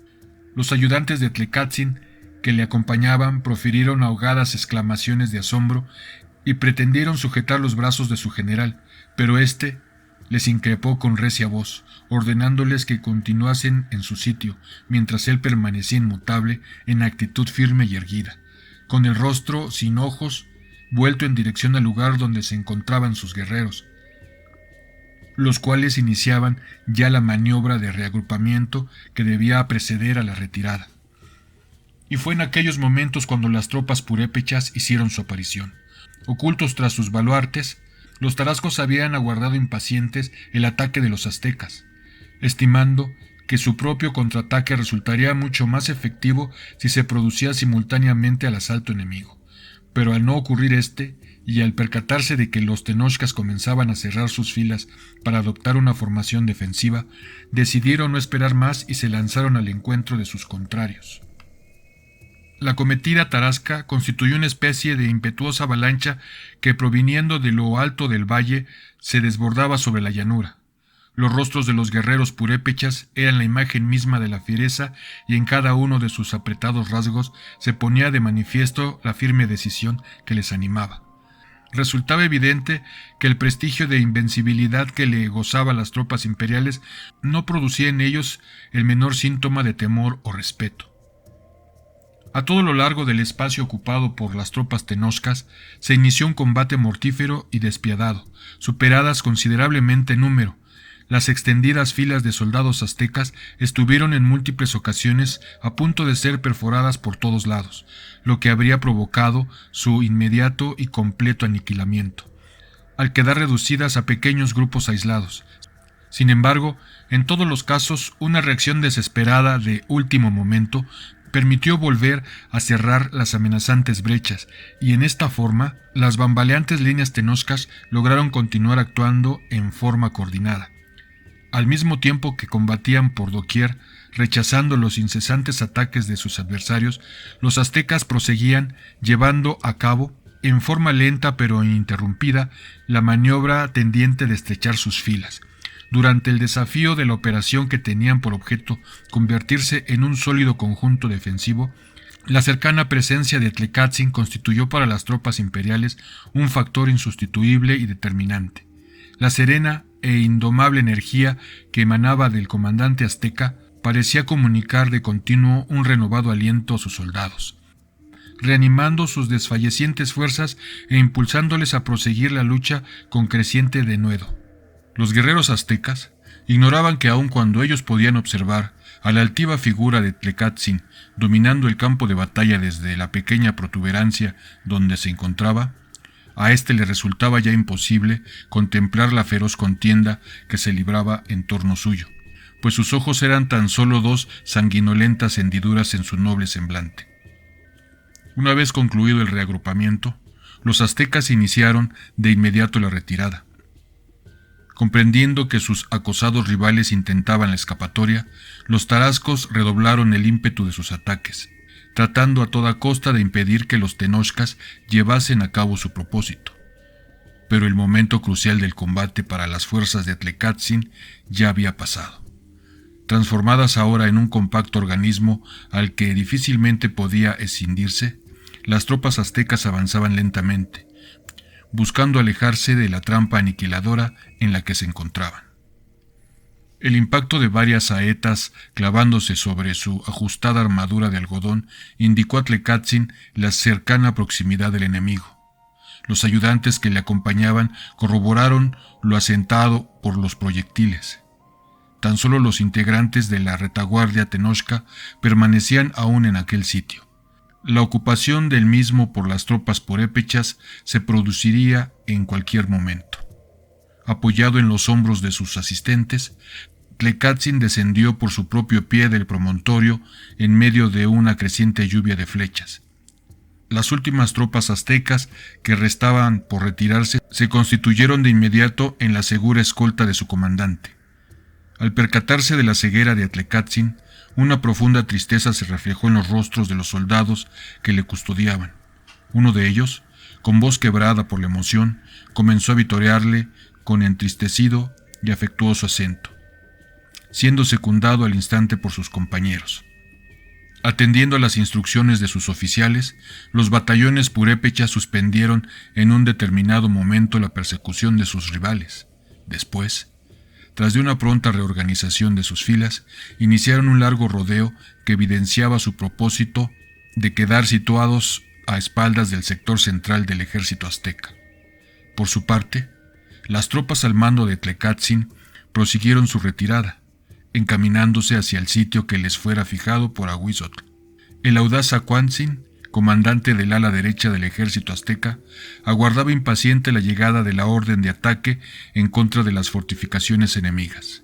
Los ayudantes de Tlecátzin que le acompañaban profirieron ahogadas exclamaciones de asombro y pretendieron sujetar los brazos de su general, pero éste les increpó con recia voz, ordenándoles que continuasen en su sitio, mientras él permanecía inmutable en actitud firme y erguida, con el rostro sin ojos, vuelto en dirección al lugar donde se encontraban sus guerreros, los cuales iniciaban ya la maniobra de reagrupamiento que debía preceder a la retirada. Y fue en aquellos momentos cuando las tropas purépechas hicieron su aparición. Ocultos tras sus baluartes, los tarascos habían aguardado impacientes el ataque de los aztecas, estimando que su propio contraataque resultaría mucho más efectivo si se producía simultáneamente al asalto enemigo. Pero al no ocurrir este, y al percatarse de que los tenochcas comenzaban a cerrar sus filas para adoptar una formación defensiva, decidieron no esperar más y se lanzaron al encuentro de sus contrarios. La cometida tarasca constituyó una especie de impetuosa avalancha que, proviniendo de lo alto del valle, se desbordaba sobre la llanura. Los rostros de los guerreros purépechas eran la imagen misma de la fiereza y en cada uno de sus apretados rasgos se ponía de manifiesto la firme decisión que les animaba. Resultaba evidente que el prestigio de invencibilidad que le gozaba a las tropas imperiales no producía en ellos el menor síntoma de temor o respeto. A todo lo largo del espacio ocupado por las tropas tenochcas se inició un combate mortífero y despiadado, superadas considerablemente en número. Las extendidas filas de soldados aztecas estuvieron en múltiples ocasiones a punto de ser perforadas por todos lados, lo que habría provocado su inmediato y completo aniquilamiento, al quedar reducidas a pequeños grupos aislados. Sin embargo, en todos los casos, una reacción desesperada de último momento permitió volver a cerrar las amenazantes brechas, y en esta forma, las bambaleantes líneas tenochcas lograron continuar actuando en forma coordinada. Al mismo tiempo que combatían por doquier, rechazando los incesantes ataques de sus adversarios, los aztecas proseguían llevando a cabo, en forma lenta pero ininterrumpida, la maniobra tendiente de estrechar sus filas. Durante el desafío de la operación, que tenían por objeto convertirse en un sólido conjunto defensivo, la cercana presencia de Tlecátzin constituyó para las tropas imperiales un factor insustituible y determinante. La serena e indomable energía que emanaba del comandante azteca parecía comunicar de continuo un renovado aliento a sus soldados, reanimando sus desfallecientes fuerzas e impulsándoles a proseguir la lucha con creciente denuedo. Los guerreros aztecas ignoraban que aun cuando ellos podían observar a la altiva figura de Tlecátzin dominando el campo de batalla desde la pequeña protuberancia donde se encontraba, a éste le resultaba ya imposible contemplar la feroz contienda que se libraba en torno suyo, pues sus ojos eran tan solo dos sanguinolentas hendiduras en su noble semblante. Una vez concluido el reagrupamiento, los aztecas iniciaron de inmediato la retirada. Comprendiendo que sus acosados rivales intentaban la escapatoria, los tarascos redoblaron el ímpetu de sus ataques, tratando a toda costa de impedir que los tenochcas llevasen a cabo su propósito. Pero el momento crucial del combate para las fuerzas de Tlecátzin ya había pasado. Transformadas ahora en un compacto organismo al que difícilmente podía escindirse, las tropas aztecas avanzaban lentamente, buscando alejarse de la trampa aniquiladora en la que se encontraban. El impacto de varias saetas clavándose sobre su ajustada armadura de algodón indicó a Tlecátzin la cercana proximidad del enemigo. Los ayudantes que le acompañaban corroboraron lo asentado por los proyectiles. Tan solo los integrantes de la retaguardia tenochca permanecían aún en aquel sitio. La ocupación del mismo por las tropas purépechas se produciría en cualquier momento. Apoyado en los hombros de sus asistentes, Tlecátzin descendió por su propio pie del promontorio en medio de una creciente lluvia de flechas. Las últimas tropas aztecas que restaban por retirarse se constituyeron de inmediato en la segura escolta de su comandante. Al percatarse de la ceguera de Tlecátzin, una profunda tristeza se reflejó en los rostros de los soldados que le custodiaban. Uno de ellos, con voz quebrada por la emoción, comenzó a vitorearle con entristecido y afectuoso acento, siendo secundado al instante por sus compañeros. Atendiendo a las instrucciones de sus oficiales, los batallones purépechas suspendieron en un determinado momento la persecución de sus rivales. Después, tras de una pronta reorganización de sus filas, iniciaron un largo rodeo que evidenciaba su propósito de quedar situados a espaldas del sector central del ejército azteca. Por su parte, las tropas al mando de Tlecátzin prosiguieron su retirada, encaminándose hacia el sitio que les fuera fijado por Ahuizotl. El audaz Zacuantzin, comandante del ala derecha del ejército azteca, aguardaba impaciente la llegada de la orden de ataque en contra de las fortificaciones enemigas.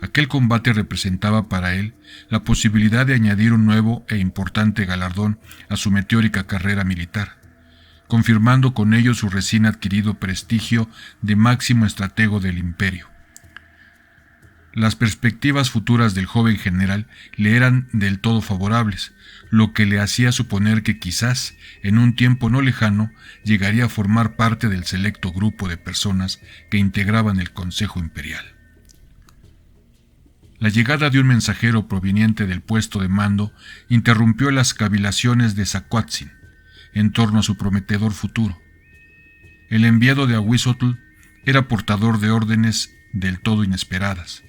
Aquel combate representaba para él la posibilidad de añadir un nuevo e importante galardón a su meteórica carrera militar, confirmando con ello su recién adquirido prestigio de máximo estratego del imperio. Las perspectivas futuras del joven general le eran del todo favorables, lo que le hacía suponer que quizás, en un tiempo no lejano, llegaría a formar parte del selecto grupo de personas que integraban el Consejo Imperial. La llegada de un mensajero proveniente del puesto de mando interrumpió las cavilaciones de Zacuantzin en torno a su prometedor futuro. El enviado de Ahuizotl era portador de órdenes del todo inesperadas.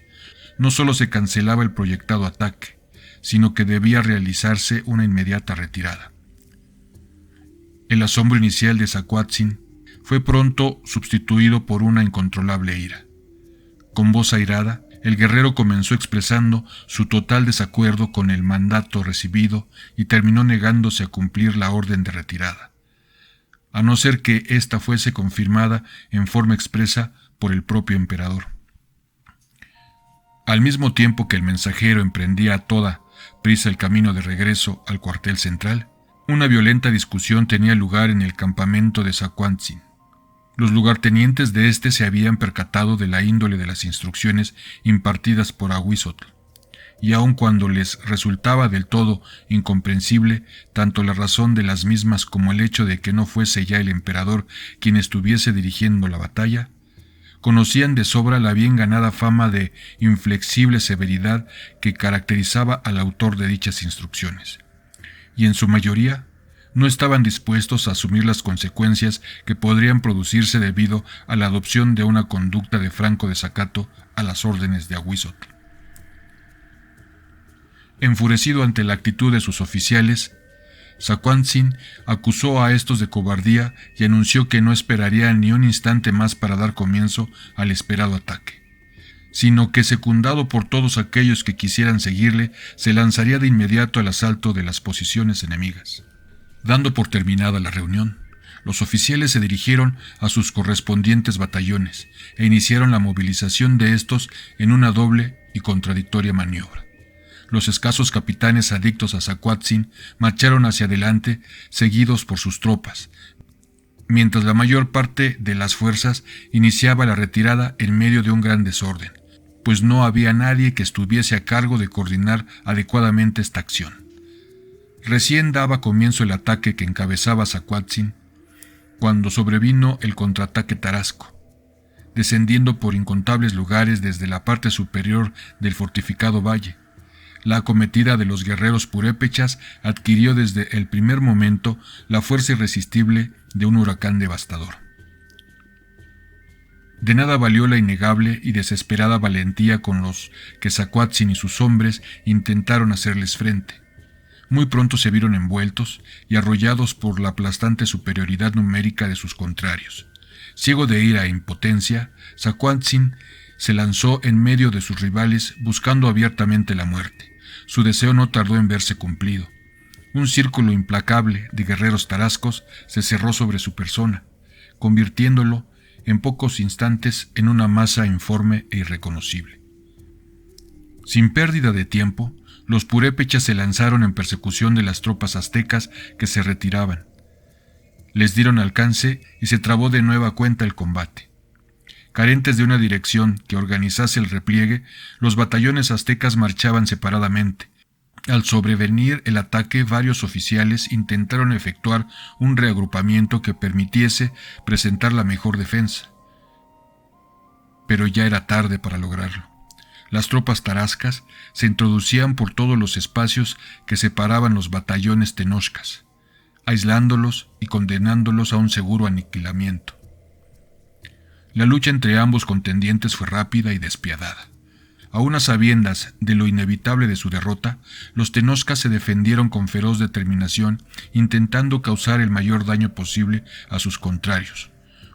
No solo se cancelaba el proyectado ataque, sino que debía realizarse una inmediata retirada. El asombro inicial de Zacualtzin fue pronto sustituido por una incontrolable ira. Con voz airada, el guerrero comenzó expresando su total desacuerdo con el mandato recibido y terminó negándose a cumplir la orden de retirada, a no ser que ésta fuese confirmada en forma expresa por el propio emperador. Al mismo tiempo que el mensajero emprendía a toda prisa el camino de regreso al cuartel central, una violenta discusión tenía lugar en el campamento de Zacualtzin. Los lugartenientes de éste se habían percatado de la índole de las instrucciones impartidas por Ahuizotl, y aun cuando les resultaba del todo incomprensible tanto la razón de las mismas como el hecho de que no fuese ya el emperador quien estuviese dirigiendo la batalla, conocían de sobra la bien ganada fama de inflexible severidad que caracterizaba al autor de dichas instrucciones, y en su mayoría no estaban dispuestos a asumir las consecuencias que podrían producirse debido a la adopción de una conducta de franco desacato a las órdenes de Ahuizotl. Enfurecido ante la actitud de sus oficiales, Zacualtzin acusó a estos de cobardía y anunció que no esperaría ni un instante más para dar comienzo al esperado ataque, sino que, secundado por todos aquellos que quisieran seguirle, se lanzaría de inmediato al asalto de las posiciones enemigas. Dando por terminada la reunión, los oficiales se dirigieron a sus correspondientes batallones e iniciaron la movilización de estos en una doble y contradictoria maniobra. Los escasos capitanes adictos a Zacualtzin marcharon hacia adelante, seguidos por sus tropas, mientras la mayor parte de las fuerzas iniciaba la retirada en medio de un gran desorden, pues no había nadie que estuviese a cargo de coordinar adecuadamente esta acción. Recién daba comienzo el ataque que encabezaba Zacualtzin, cuando sobrevino el contraataque tarasco, descendiendo por incontables lugares desde la parte superior del fortificado valle. La acometida de los guerreros purépechas adquirió desde el primer momento la fuerza irresistible de un huracán devastador. De nada valió la innegable y desesperada valentía con los que Zacualtzin y sus hombres intentaron hacerles frente. Muy pronto se vieron envueltos y arrollados por la aplastante superioridad numérica de sus contrarios. Ciego de ira e impotencia, Zacualtzin se lanzó en medio de sus rivales buscando abiertamente la muerte. Su deseo no tardó en verse cumplido. Un círculo implacable de guerreros tarascos se cerró sobre su persona, convirtiéndolo en pocos instantes en una masa informe e irreconocible. Sin pérdida de tiempo, los purépechas se lanzaron en persecución de las tropas aztecas que se retiraban. Les dieron alcance y se trabó de nueva cuenta el combate. Carentes de una dirección que organizase el repliegue, los batallones aztecas marchaban separadamente. Al sobrevenir el ataque, varios oficiales intentaron efectuar un reagrupamiento que permitiese presentar la mejor defensa, pero ya era tarde para lograrlo. Las tropas tarascas se introducían por todos los espacios que separaban los batallones tenochcas, aislándolos y condenándolos a un seguro aniquilamiento. La lucha entre ambos contendientes fue rápida y despiadada. Aun a sabiendas de lo inevitable de su derrota, los tenochcas se defendieron con feroz determinación, intentando causar el mayor daño posible a sus contrarios.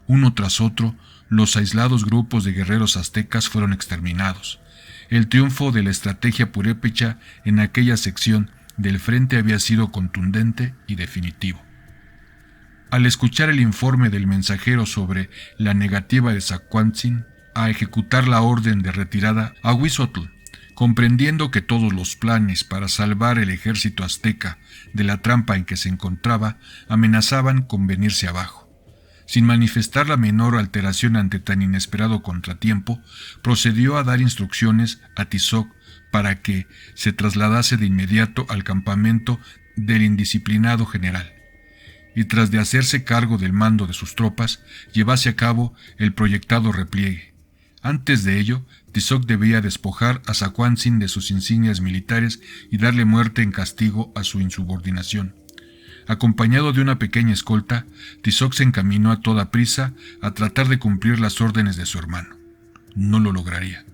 Uno tras otro, los aislados grupos de guerreros aztecas fueron exterminados. El triunfo de la estrategia purépecha en aquella sección del frente había sido contundente y definitivo. Al escuchar el informe del mensajero sobre la negativa de Zacualtzin a ejecutar la orden de retirada, Ahuizotl, comprendiendo que todos los planes para salvar el ejército azteca de la trampa en que se encontraba amenazaban con venirse abajo. Sin manifestar la menor alteración ante tan inesperado contratiempo, procedió a dar instrucciones a Tizoc para que se trasladase de inmediato al campamento del indisciplinado general, y tras de hacerse cargo del mando de sus tropas, llevase a cabo el proyectado repliegue. Antes de ello, Tizoc debía despojar a Zacualtzin de sus insignias militares y darle muerte en castigo a su insubordinación. Acompañado de una pequeña escolta, Tizoc se encaminó a toda prisa a tratar de cumplir las órdenes de su hermano. No lo lograría.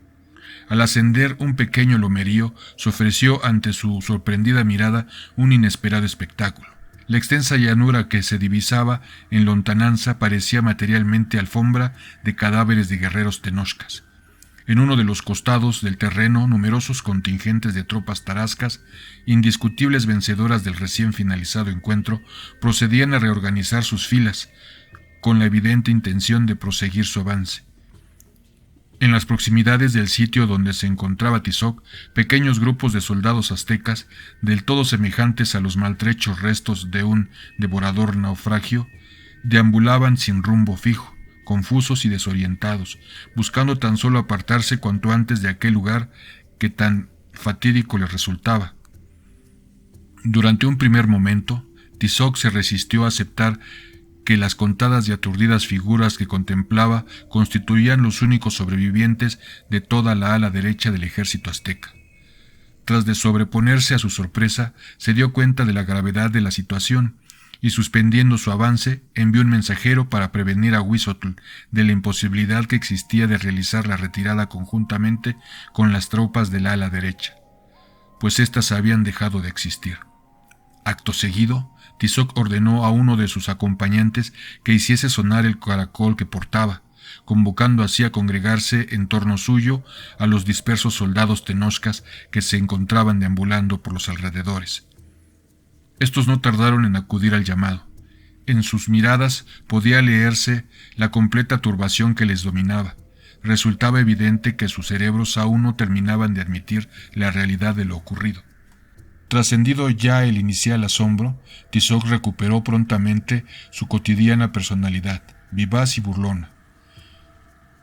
Al ascender un pequeño lomerío, se ofreció ante su sorprendida mirada un inesperado espectáculo. La extensa llanura que se divisaba en lontananza parecía materialmente alfombra de cadáveres de guerreros tenochcas. En uno de los costados del terreno, numerosos contingentes de tropas tarascas, indiscutibles vencedoras del recién finalizado encuentro, procedían a reorganizar sus filas, con la evidente intención de proseguir su avance. En las proximidades del sitio donde se encontraba Tizoc, pequeños grupos de soldados aztecas, del todo semejantes a los maltrechos restos de un devorador naufragio, deambulaban sin rumbo fijo, confusos y desorientados, buscando tan solo apartarse cuanto antes de aquel lugar que tan fatídico les resultaba. Durante un primer momento, Tizoc se resistió a aceptar que las contadas y aturdidas figuras que contemplaba constituían los únicos sobrevivientes de toda la ala derecha del ejército azteca. Tras de sobreponerse a su sorpresa, se dio cuenta de la gravedad de la situación y, suspendiendo su avance, envió un mensajero para prevenir a Huizotl de la imposibilidad que existía de realizar la retirada conjuntamente con las tropas del ala derecha, pues éstas habían dejado de existir. Acto seguido, Tizoc ordenó a uno de sus acompañantes que hiciese sonar el caracol que portaba, convocando así a congregarse en torno suyo a los dispersos soldados tenochcas que se encontraban deambulando por los alrededores. Estos no tardaron en acudir al llamado. En sus miradas podía leerse la completa turbación que les dominaba. Resultaba evidente que sus cerebros aún no terminaban de admitir la realidad de lo ocurrido. Trascendido ya el inicial asombro, Tizoc recuperó prontamente su cotidiana personalidad, vivaz y burlona,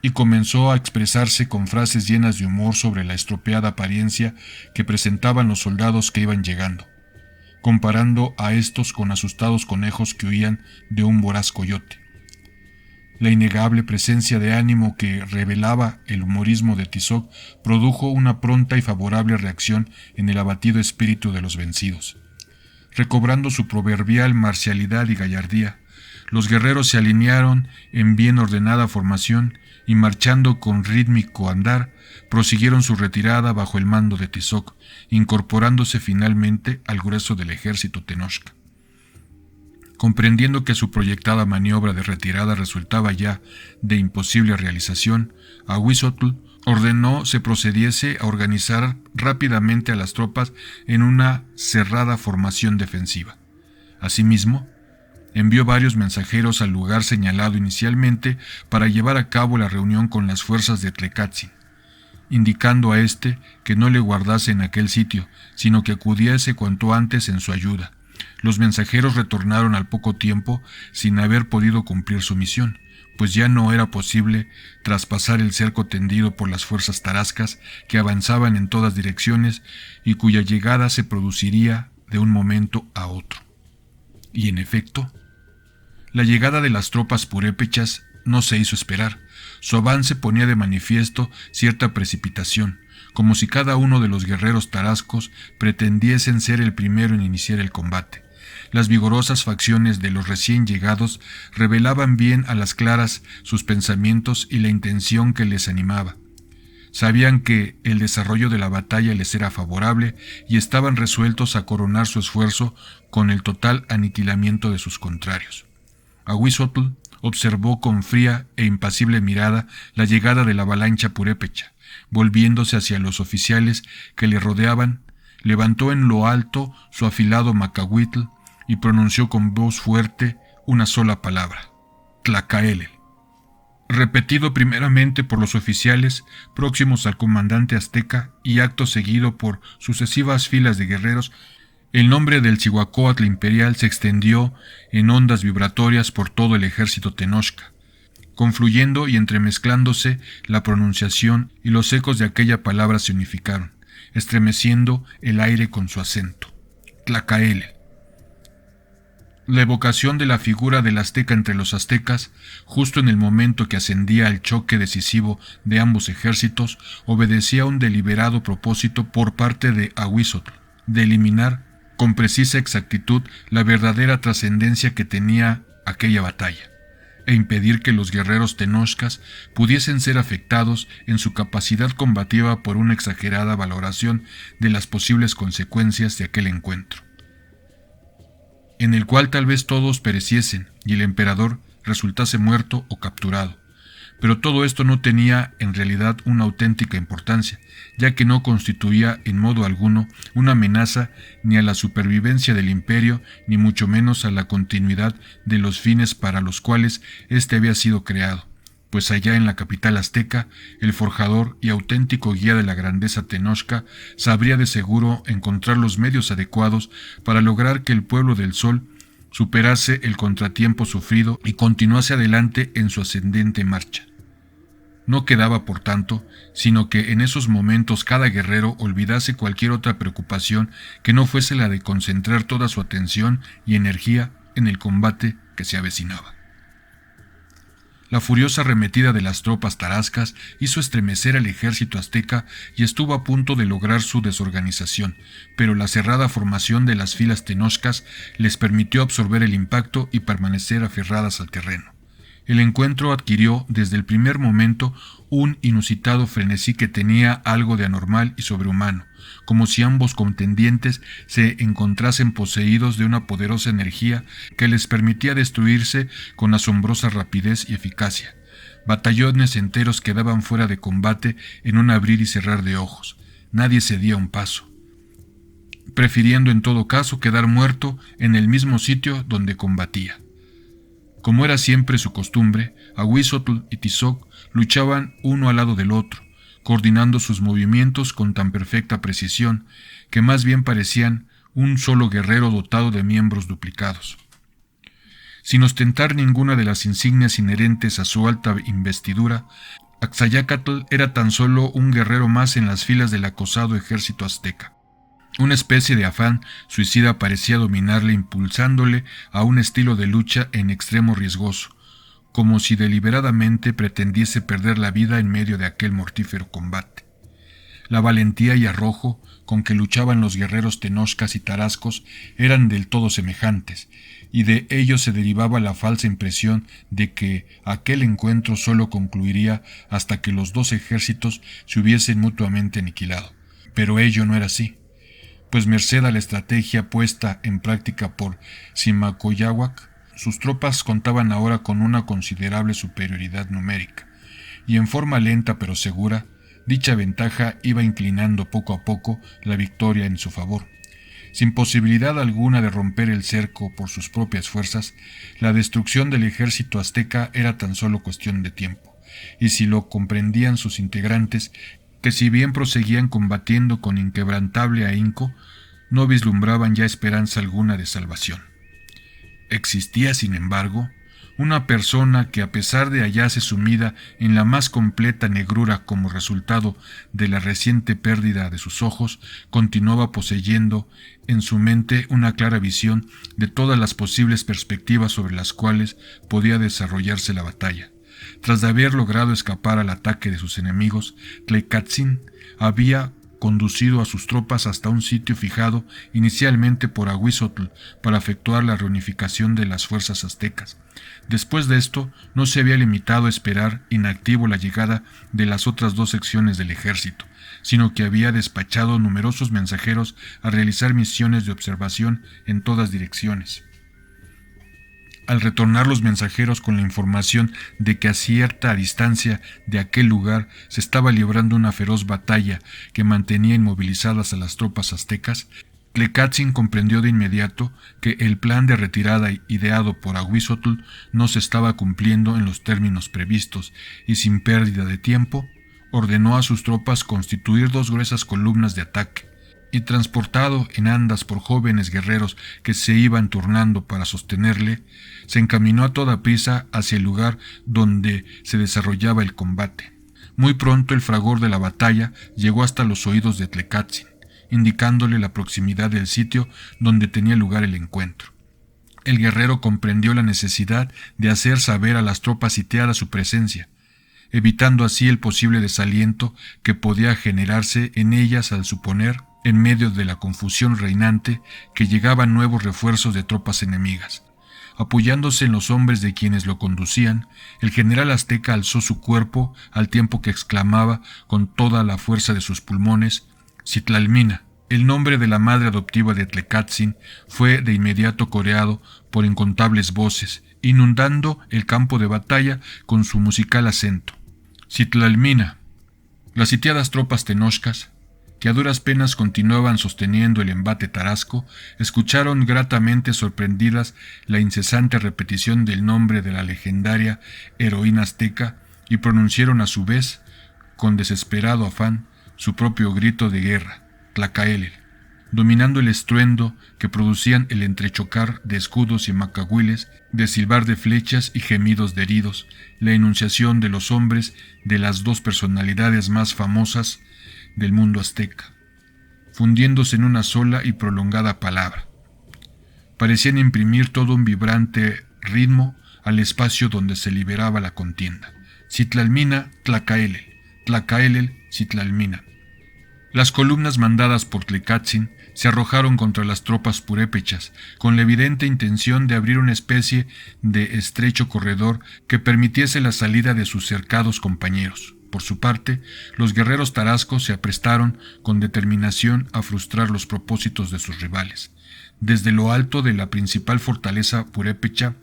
y comenzó a expresarse con frases llenas de humor sobre la estropeada apariencia que presentaban los soldados que iban llegando, comparando a estos con asustados conejos que huían de un voraz coyote. La innegable presencia de ánimo que revelaba el humorismo de Tizoc produjo una pronta y favorable reacción en el abatido espíritu de los vencidos. Recobrando su proverbial marcialidad y gallardía, los guerreros se alinearon en bien ordenada formación y, marchando con rítmico andar, prosiguieron su retirada bajo el mando de Tizoc, incorporándose finalmente al grueso del ejército tenochca. Comprendiendo que su proyectada maniobra de retirada resultaba ya de imposible realización, Huizotl ordenó se procediese a organizar rápidamente a las tropas en una cerrada formación defensiva. Asimismo, envió varios mensajeros al lugar señalado inicialmente para llevar a cabo la reunión con las fuerzas de Tlecatzin, indicando a éste que no le guardase en aquel sitio, sino que acudiese cuanto antes en su ayuda. Los mensajeros retornaron al poco tiempo sin haber podido cumplir su misión, pues ya no era posible traspasar el cerco tendido por las fuerzas tarascas que avanzaban en todas direcciones y cuya llegada se produciría de un momento a otro. Y en efecto, la llegada de las tropas purépechas no se hizo esperar. Su avance ponía de manifiesto cierta precipitación, como si cada uno de los guerreros tarascos pretendiesen ser el primero en iniciar el combate. Las vigorosas facciones de los recién llegados revelaban bien a las claras sus pensamientos y la intención que les animaba. Sabían que el desarrollo de la batalla les era favorable y estaban resueltos a coronar su esfuerzo con el total aniquilamiento de sus contrarios. Huizotl observó con fría e impasible mirada la llegada de la avalancha purépecha. Volviéndose hacia los oficiales que le rodeaban, levantó en lo alto su afilado macahuitl y pronunció con voz fuerte una sola palabra: Tlacaelel. Repetido primeramente por los oficiales próximos al comandante azteca y acto seguido por sucesivas filas de guerreros, el nombre del Cihuacóatl imperial se extendió en ondas vibratorias por todo el ejército tenochca, confluyendo y entremezclándose la pronunciación y los ecos de aquella palabra se unificaron, estremeciendo el aire con su acento. Tlacaelel. La evocación de la figura del azteca entre los aztecas, justo en el momento que ascendía al choque decisivo de ambos ejércitos, obedecía a un deliberado propósito por parte de Huizotl, de eliminar con precisa exactitud la verdadera trascendencia que tenía aquella batalla. e impedir que los guerreros tenochcas pudiesen ser afectados en su capacidad combativa por una exagerada valoración de las posibles consecuencias de aquel encuentro, en el cual tal vez todos pereciesen y el emperador resultase muerto o capturado. Pero todo esto no tenía en realidad una auténtica importancia, ya que no constituía en modo alguno una amenaza ni a la supervivencia del imperio, ni mucho menos a la continuidad de los fines para los cuales éste había sido creado, pues allá en la capital azteca, el forjador y auténtico guía de la grandeza tenochca sabría de seguro encontrar los medios adecuados para lograr que el pueblo del sol superase el contratiempo sufrido y continuase adelante en su ascendente marcha. No quedaba, por tanto, sino que en esos momentos cada guerrero olvidase cualquier otra preocupación que no fuese la de concentrar toda su atención y energía en el combate que se avecinaba. La furiosa arremetida de las tropas tarascas hizo estremecer al ejército azteca y estuvo a punto de lograr su desorganización, pero la cerrada formación de las filas tenochcas les permitió absorber el impacto y permanecer aferradas al terreno. El encuentro adquirió desde el primer momento un inusitado frenesí que tenía algo de anormal y sobrehumano, como si ambos contendientes se encontrasen poseídos de una poderosa energía que les permitía destruirse con asombrosa rapidez y eficacia. Batallones enteros quedaban fuera de combate en un abrir y cerrar de ojos. Nadie cedía un paso, prefiriendo en todo caso quedar muerto en el mismo sitio donde combatía. Como era siempre su costumbre, Ahuizotl y Tizoc luchaban uno al lado del otro, coordinando sus movimientos con tan perfecta precisión que más bien parecían un solo guerrero dotado de miembros duplicados. Sin ostentar ninguna de las insignias inherentes a su alta investidura, Axayácatl era tan solo un guerrero más en las filas del acosado ejército azteca. Una especie de afán suicida parecía dominarle, impulsándole a un estilo de lucha en extremo riesgoso, como si deliberadamente pretendiese perder la vida en medio de aquel mortífero combate. La valentía y arrojo con que luchaban los guerreros tenochcas y tarascos eran del todo semejantes, y de ello se derivaba la falsa impresión de que aquel encuentro solo concluiría hasta que los dos ejércitos se hubiesen mutuamente aniquilado. Pero ello no era así, pues merced a la estrategia puesta en práctica por Simacoyahuac, sus tropas contaban ahora con una considerable superioridad numérica, y en forma lenta pero segura, dicha ventaja iba inclinando poco a poco la victoria en su favor. Sin posibilidad alguna de romper el cerco por sus propias fuerzas, la destrucción del ejército azteca era tan solo cuestión de tiempo, y si lo comprendían sus integrantes, que si bien proseguían combatiendo con inquebrantable ahínco, no vislumbraban ya esperanza alguna de salvación. Existía, sin embargo, una persona que, a pesar de hallarse sumida en la más completa negrura como resultado de la reciente pérdida de sus ojos, continuaba poseyendo en su mente una clara visión de todas las posibles perspectivas sobre las cuales podía desarrollarse la batalla. Tras de haber logrado escapar al ataque de sus enemigos, Tlaycatzin había conducido a sus tropas hasta un sitio fijado inicialmente por Ahuizotl para efectuar la reunificación de las fuerzas aztecas. Después de esto, no se había limitado a esperar inactivo la llegada de las otras dos secciones del ejército, sino que había despachado numerosos mensajeros a realizar misiones de observación en todas direcciones. Al retornar los mensajeros con la información de que a cierta distancia de aquel lugar se estaba librando una feroz batalla que mantenía inmovilizadas a las tropas aztecas, Tlaycatzin comprendió de inmediato que el plan de retirada ideado por Ahuizotl no se estaba cumpliendo en los términos previstos, y sin pérdida de tiempo, ordenó a sus tropas constituir dos gruesas columnas de ataque, y transportado en andas por jóvenes guerreros que se iban turnando para sostenerle, se encaminó a toda prisa hacia el lugar donde se desarrollaba el combate. Muy pronto el fragor de la batalla llegó hasta los oídos de Tlaycatzin, indicándole la proximidad del sitio donde tenía lugar el encuentro. El guerrero comprendió la necesidad de hacer saber a las tropas sitiadas su presencia, evitando así el posible desaliento que podía generarse en ellas al suponer, en medio de la confusión reinante, que llegaban nuevos refuerzos de tropas enemigas. Apoyándose en los hombres de quienes lo conducían, el general azteca alzó su cuerpo al tiempo que exclamaba con toda la fuerza de sus pulmones: «Citlalmina». El nombre de la madre adoptiva de Tlecátzin fue de inmediato coreado por incontables voces, inundando el campo de batalla con su musical acento. «Citlalmina». Las sitiadas tropas tenochcas, que a duras penas continuaban sosteniendo el embate tarasco, escucharon gratamente sorprendidas la incesante repetición del nombre de la legendaria heroína azteca y pronunciaron a su vez, con desesperado afán, su propio grito de guerra: Tlacaelel, dominando el estruendo que producían el entrechocar de escudos y macahuiles, de silbar de flechas y gemidos de heridos, la enunciación de los hombres de las dos personalidades más famosas del mundo azteca, fundiéndose en una sola y prolongada palabra. Parecían imprimir todo un vibrante ritmo al espacio donde se liberaba la contienda. Citlalmina, Tlacaelel, Tlacaelel, Citlalmina. Las columnas mandadas por Tlecátzin se arrojaron contra las tropas purépechas, con la evidente intención de abrir una especie de estrecho corredor que permitiese la salida de sus cercados compañeros. Por su parte, los guerreros tarascos se aprestaron con determinación a frustrar los propósitos de sus rivales. Desde lo alto de la principal fortaleza purépecha,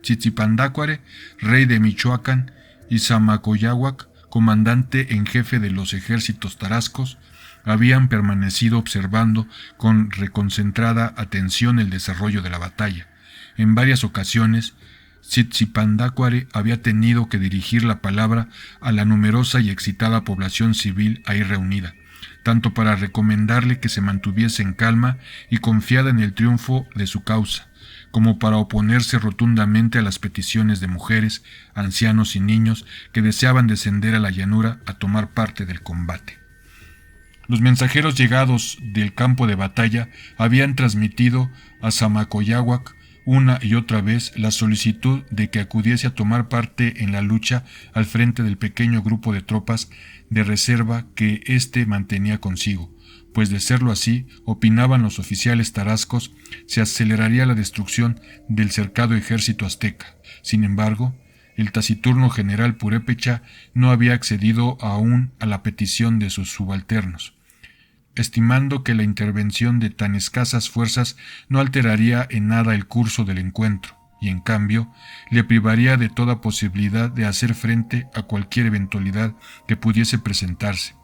Tzitzipandácuare, rey de Michoacán, y Samacoyáhuac, comandante en jefe de los ejércitos tarascos, habían permanecido observando con reconcentrada atención el desarrollo de la batalla. En varias ocasiones, Tzitzipandácuare había tenido que dirigir la palabra a la numerosa y excitada población civil ahí reunida, tanto para recomendarle que se mantuviese en calma y confiada en el triunfo de su causa, como para oponerse rotundamente a las peticiones de mujeres, ancianos y niños que deseaban descender a la llanura a tomar parte del combate. Los mensajeros llegados del campo de batalla habían transmitido a Samacoyáhuac una y otra vez la solicitud de que acudiese a tomar parte en la lucha al frente del pequeño grupo de tropas de reserva que éste mantenía consigo, pues de serlo así, opinaban los oficiales tarascos, se aceleraría la destrucción del cercado ejército azteca. Sin embargo, el taciturno general purépecha no había accedido aún a la petición de sus subalternos, estimando que la intervención de tan escasas fuerzas no alteraría en nada el curso del encuentro, y en cambio le privaría de toda posibilidad de hacer frente a cualquier eventualidad que pudiese presentarse.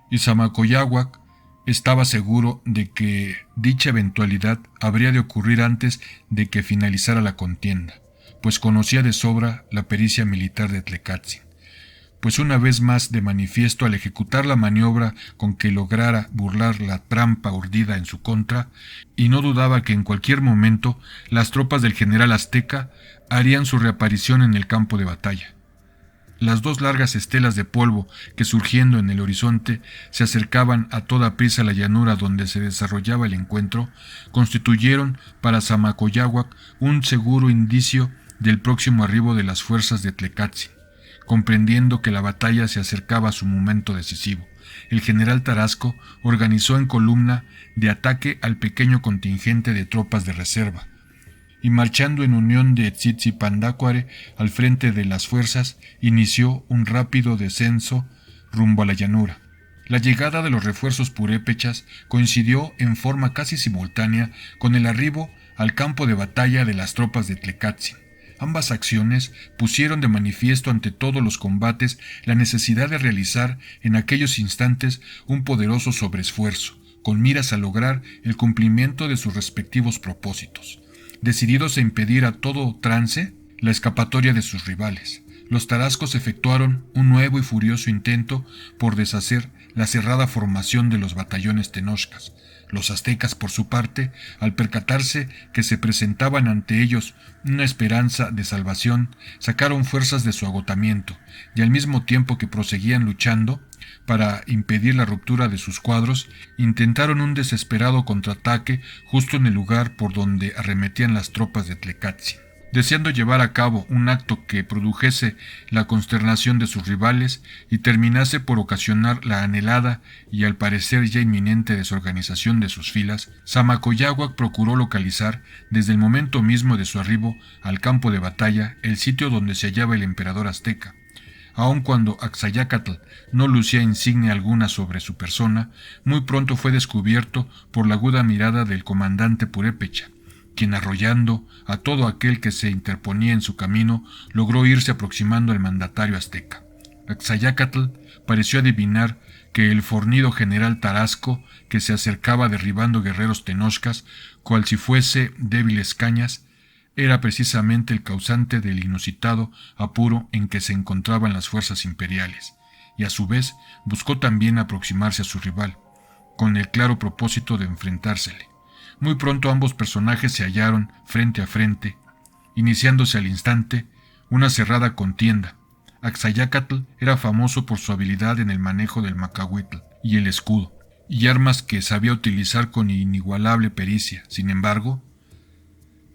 Y Samacoyáhuac estaba seguro de que dicha eventualidad habría de ocurrir antes de que finalizara la contienda, pues conocía de sobra la pericia militar de Tlecátzin, pues una vez más de manifiesto al ejecutar la maniobra con que lograra burlar la trampa urdida en su contra, y no dudaba que en cualquier momento las tropas del general azteca harían su reaparición en el campo de batalla. Las dos largas estelas de polvo que surgiendo en el horizonte se acercaban a toda prisa a la llanura donde se desarrollaba el encuentro, constituyeron para Samacoyáhuac un seguro indicio del próximo arribo de las fuerzas de Tlecátzin. Comprendiendo que la batalla se acercaba a su momento decisivo, el general Tarasco organizó en columna de ataque al pequeño contingente de tropas de reserva, y marchando en unión de Tzitzipandácuare al frente de las fuerzas, inició un rápido descenso rumbo a la llanura. La llegada de los refuerzos purépechas coincidió en forma casi simultánea con el arribo al campo de batalla de las tropas de Tlecátzin. Ambas acciones pusieron de manifiesto ante todos los combates la necesidad de realizar en aquellos instantes un poderoso sobreesfuerzo, con miras a lograr el cumplimiento de sus respectivos propósitos. Decididos a impedir a todo trance la escapatoria de sus rivales, los tarascos efectuaron un nuevo y furioso intento por deshacer la cerrada formación de los batallones tenochcas. Los aztecas, por su parte, al percatarse que se presentaban ante ellos una esperanza de salvación, sacaron fuerzas de su agotamiento, y al mismo tiempo que proseguían luchando para impedir la ruptura de sus cuadros, intentaron un desesperado contraataque justo en el lugar por donde arremetían las tropas de Tlecátzin. deseando llevar a cabo un acto que produjese la consternación de sus rivales y terminase por ocasionar la anhelada y al parecer ya inminente desorganización de sus filas, Samacoyáhuac procuró localizar, desde el momento mismo de su arribo al campo de batalla, el sitio donde se hallaba el emperador azteca. Aun cuando Axayácatl no lucía insignia alguna sobre su persona, muy pronto fue descubierto por la aguda mirada del comandante Purépecha, quien, arrollando a todo aquel que se interponía en su camino, logró irse aproximando al mandatario azteca. Axayácatl pareció adivinar que el fornido general Tarasco, que se acercaba derribando guerreros tenochcas, cual si fuese débiles cañas, era precisamente el causante del inusitado apuro en que se encontraban las fuerzas imperiales, y a su vez buscó también aproximarse a su rival, con el claro propósito de enfrentársele. Muy pronto ambos personajes se hallaron frente a frente, iniciándose al instante una cerrada contienda. Axayácatl era famoso por su habilidad en el manejo del macahuitl y el escudo, y armas que sabía utilizar con inigualable pericia. Sin embargo,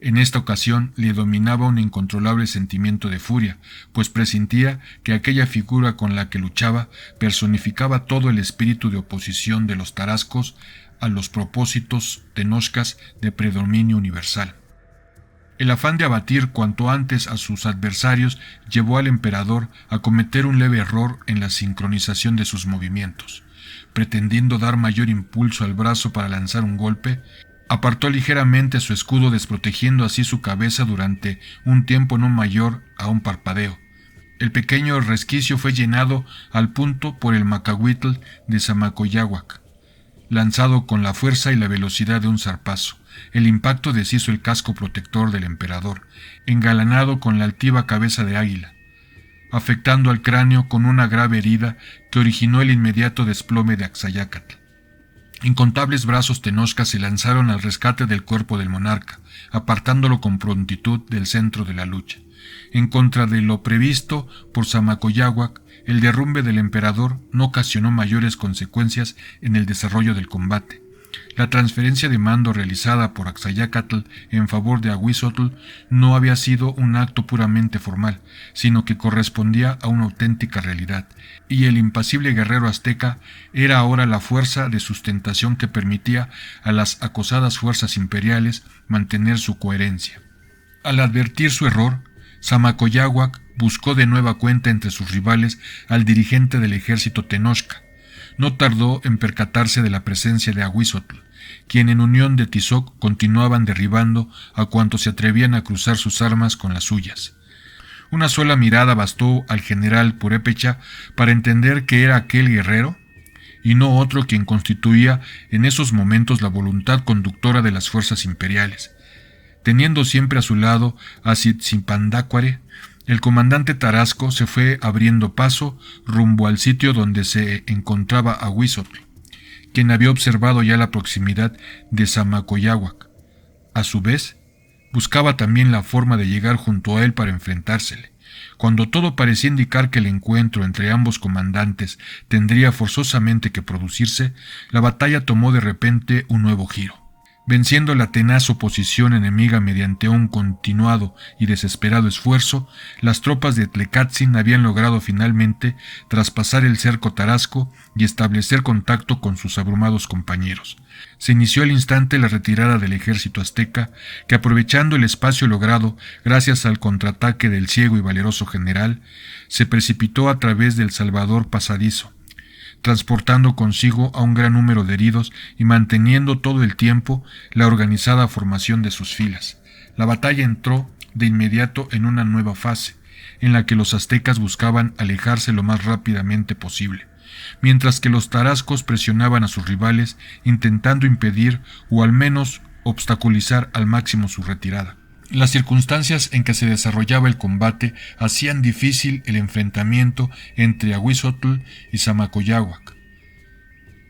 en esta ocasión le dominaba un incontrolable sentimiento de furia, pues presentía que aquella figura con la que luchaba personificaba todo el espíritu de oposición de los tarascos a los propósitos tenochcas de predominio universal. El afán de abatir cuanto antes a sus adversarios llevó al emperador a cometer un leve error en la sincronización de sus movimientos. Pretendiendo dar mayor impulso al brazo para lanzar un golpe, apartó ligeramente su escudo, desprotegiendo así su cabeza durante un tiempo no mayor a un parpadeo. El pequeño resquicio fue llenado al punto por el macahuitl de Samacoyáhuac, lanzado con la fuerza y la velocidad de un zarpazo. El impacto deshizo el casco protector del emperador, engalanado con la altiva cabeza de águila, afectando al cráneo con una grave herida que originó el inmediato desplome de Axayácatl. Incontables brazos tenochcas se lanzaron al rescate del cuerpo del monarca, apartándolo con prontitud del centro de la lucha. En contra de lo previsto por Samacoyáhuac, el derrumbe del emperador no ocasionó mayores consecuencias en el desarrollo del combate. La transferencia de mando realizada por Axayácatl en favor de Ahuizotl no había sido un acto puramente formal, sino que correspondía a una auténtica realidad, y el impasible guerrero azteca era ahora la fuerza de sustentación que permitía a las acosadas fuerzas imperiales mantener su coherencia. Al advertir su error, Samacoyáhuac buscó de nueva cuenta entre sus rivales al dirigente del ejército tenochca. No tardó en percatarse de la presencia de Ahuizotl, quien en unión de Tizoc continuaban derribando a cuantos se atrevían a cruzar sus armas con las suyas. Una sola mirada bastó al general Purépecha para entender que era aquel guerrero, y no otro, quien constituía en esos momentos la voluntad conductora de las fuerzas imperiales. Teniendo siempre a su lado a Tzitzipandácuare, el comandante Tarasco se fue abriendo paso rumbo al sitio donde se encontraba Ahuizotl, quien había observado ya la proximidad de Samacoyáhuac. A su vez, buscaba también la forma de llegar junto a él para enfrentársele. Cuando todo parecía indicar que el encuentro entre ambos comandantes tendría forzosamente que producirse, la batalla tomó de repente un nuevo giro. Venciendo la tenaz oposición enemiga mediante un continuado y desesperado esfuerzo, las tropas de Tlecatzin habían logrado finalmente traspasar el cerco tarasco y establecer contacto con sus abrumados compañeros. Se inició al instante la retirada del ejército azteca, que, aprovechando el espacio logrado gracias al contraataque del ciego y valeroso general, se precipitó a través del Salvador pasadizo, transportando consigo a un gran número de heridos y manteniendo todo el tiempo la organizada formación de sus filas. La batalla entró de inmediato en una nueva fase, en la que los aztecas buscaban alejarse lo más rápidamente posible, mientras que los tarascos presionaban a sus rivales intentando impedir o al menos obstaculizar al máximo su retirada. Las circunstancias en que se desarrollaba el combate hacían difícil el enfrentamiento entre Ahuizotl y Samacoyáhuac.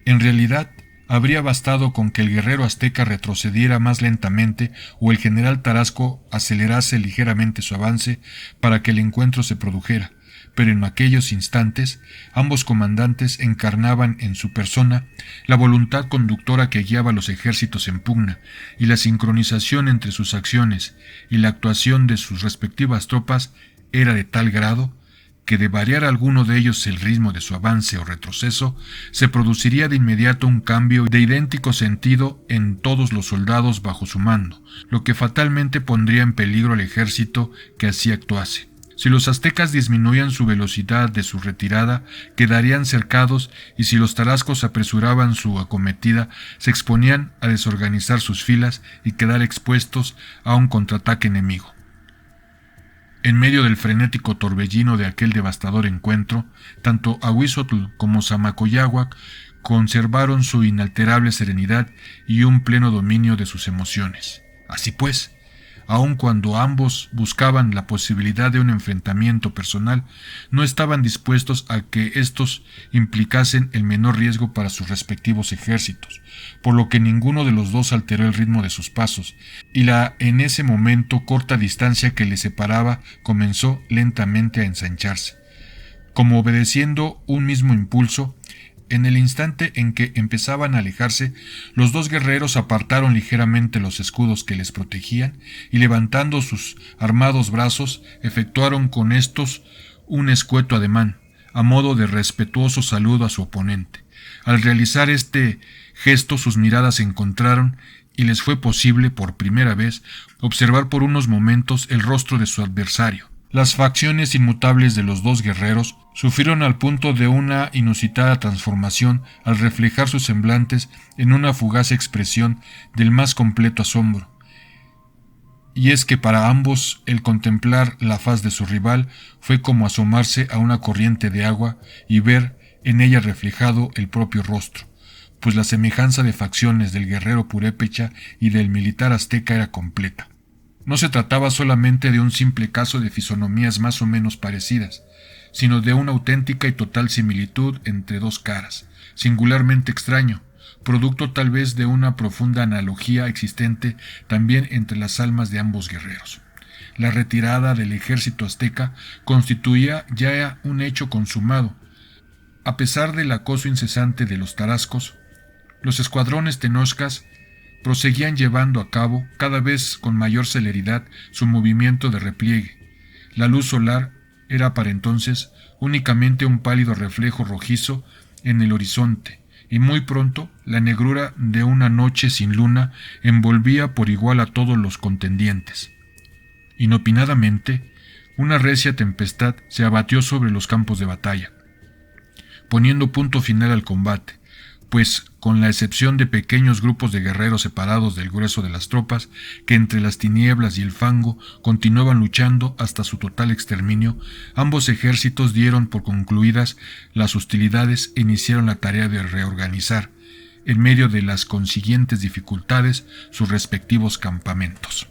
En realidad, habría bastado con que el guerrero azteca retrocediera más lentamente o el general Tarasco acelerase ligeramente su avance para que el encuentro se produjera, pero en aquellos instantes ambos comandantes encarnaban en su persona la voluntad conductora que guiaba a los ejércitos en pugna, y la sincronización entre sus acciones y la actuación de sus respectivas tropas era de tal grado que de variar alguno de ellos el ritmo de su avance o retroceso, se produciría de inmediato un cambio de idéntico sentido en todos los soldados bajo su mando, lo que fatalmente pondría en peligro al ejército que así actuase. Si los aztecas disminuían su velocidad de su retirada, quedarían cercados, y si los tarascos apresuraban su acometida, se exponían a desorganizar sus filas y quedar expuestos a un contraataque enemigo. En medio del frenético torbellino de aquel devastador encuentro, tanto Ahuizotl como Zamacoyáhuac conservaron su inalterable serenidad y un pleno dominio de sus emociones. Así pues, aun cuando ambos buscaban la posibilidad de un enfrentamiento personal, no estaban dispuestos a que éstos implicasen el menor riesgo para sus respectivos ejércitos, por lo que ninguno de los dos alteró el ritmo de sus pasos, y la en ese momento corta distancia que les separaba comenzó lentamente a ensancharse. Como obedeciendo un mismo impulso, en el instante en que empezaban a alejarse, los dos guerreros apartaron ligeramente los escudos que les protegían y, levantando sus armados brazos, efectuaron con estos un escueto ademán, a modo de respetuoso saludo a su oponente. Al realizar este gesto, sus miradas se encontraron y les fue posible, por primera vez, observar por unos momentos el rostro de su adversario. Las facciones inmutables de los dos guerreros sufrieron al punto de una inusitada transformación al reflejar sus semblantes en una fugaz expresión del más completo asombro. Y es que para ambos el contemplar la faz de su rival fue como asomarse a una corriente de agua y ver en ella reflejado el propio rostro, pues la semejanza de facciones del guerrero purépecha y del militar azteca era completa. No se trataba solamente de un simple caso de fisonomías más o menos parecidas, sino de una auténtica y total similitud entre dos caras, singularmente extraño, producto tal vez de una profunda analogía existente también entre las almas de ambos guerreros. La retirada del ejército azteca constituía ya un hecho consumado. A pesar del acoso incesante de los tarascos, los escuadrones tenochcas proseguían llevando a cabo, cada vez con mayor celeridad, su movimiento de repliegue. La luz solar era para entonces únicamente un pálido reflejo rojizo en el horizonte, y muy pronto la negrura de una noche sin luna envolvía por igual a todos los contendientes. Inopinadamente, una recia tempestad se abatió sobre los campos de batalla, poniendo punto final al combate, pues, con la excepción de pequeños grupos de guerreros separados del grueso de las tropas, que entre las tinieblas y el fango continuaban luchando hasta su total exterminio, ambos ejércitos dieron por concluidas las hostilidades e iniciaron la tarea de reorganizar, en medio de las consiguientes dificultades, sus respectivos campamentos.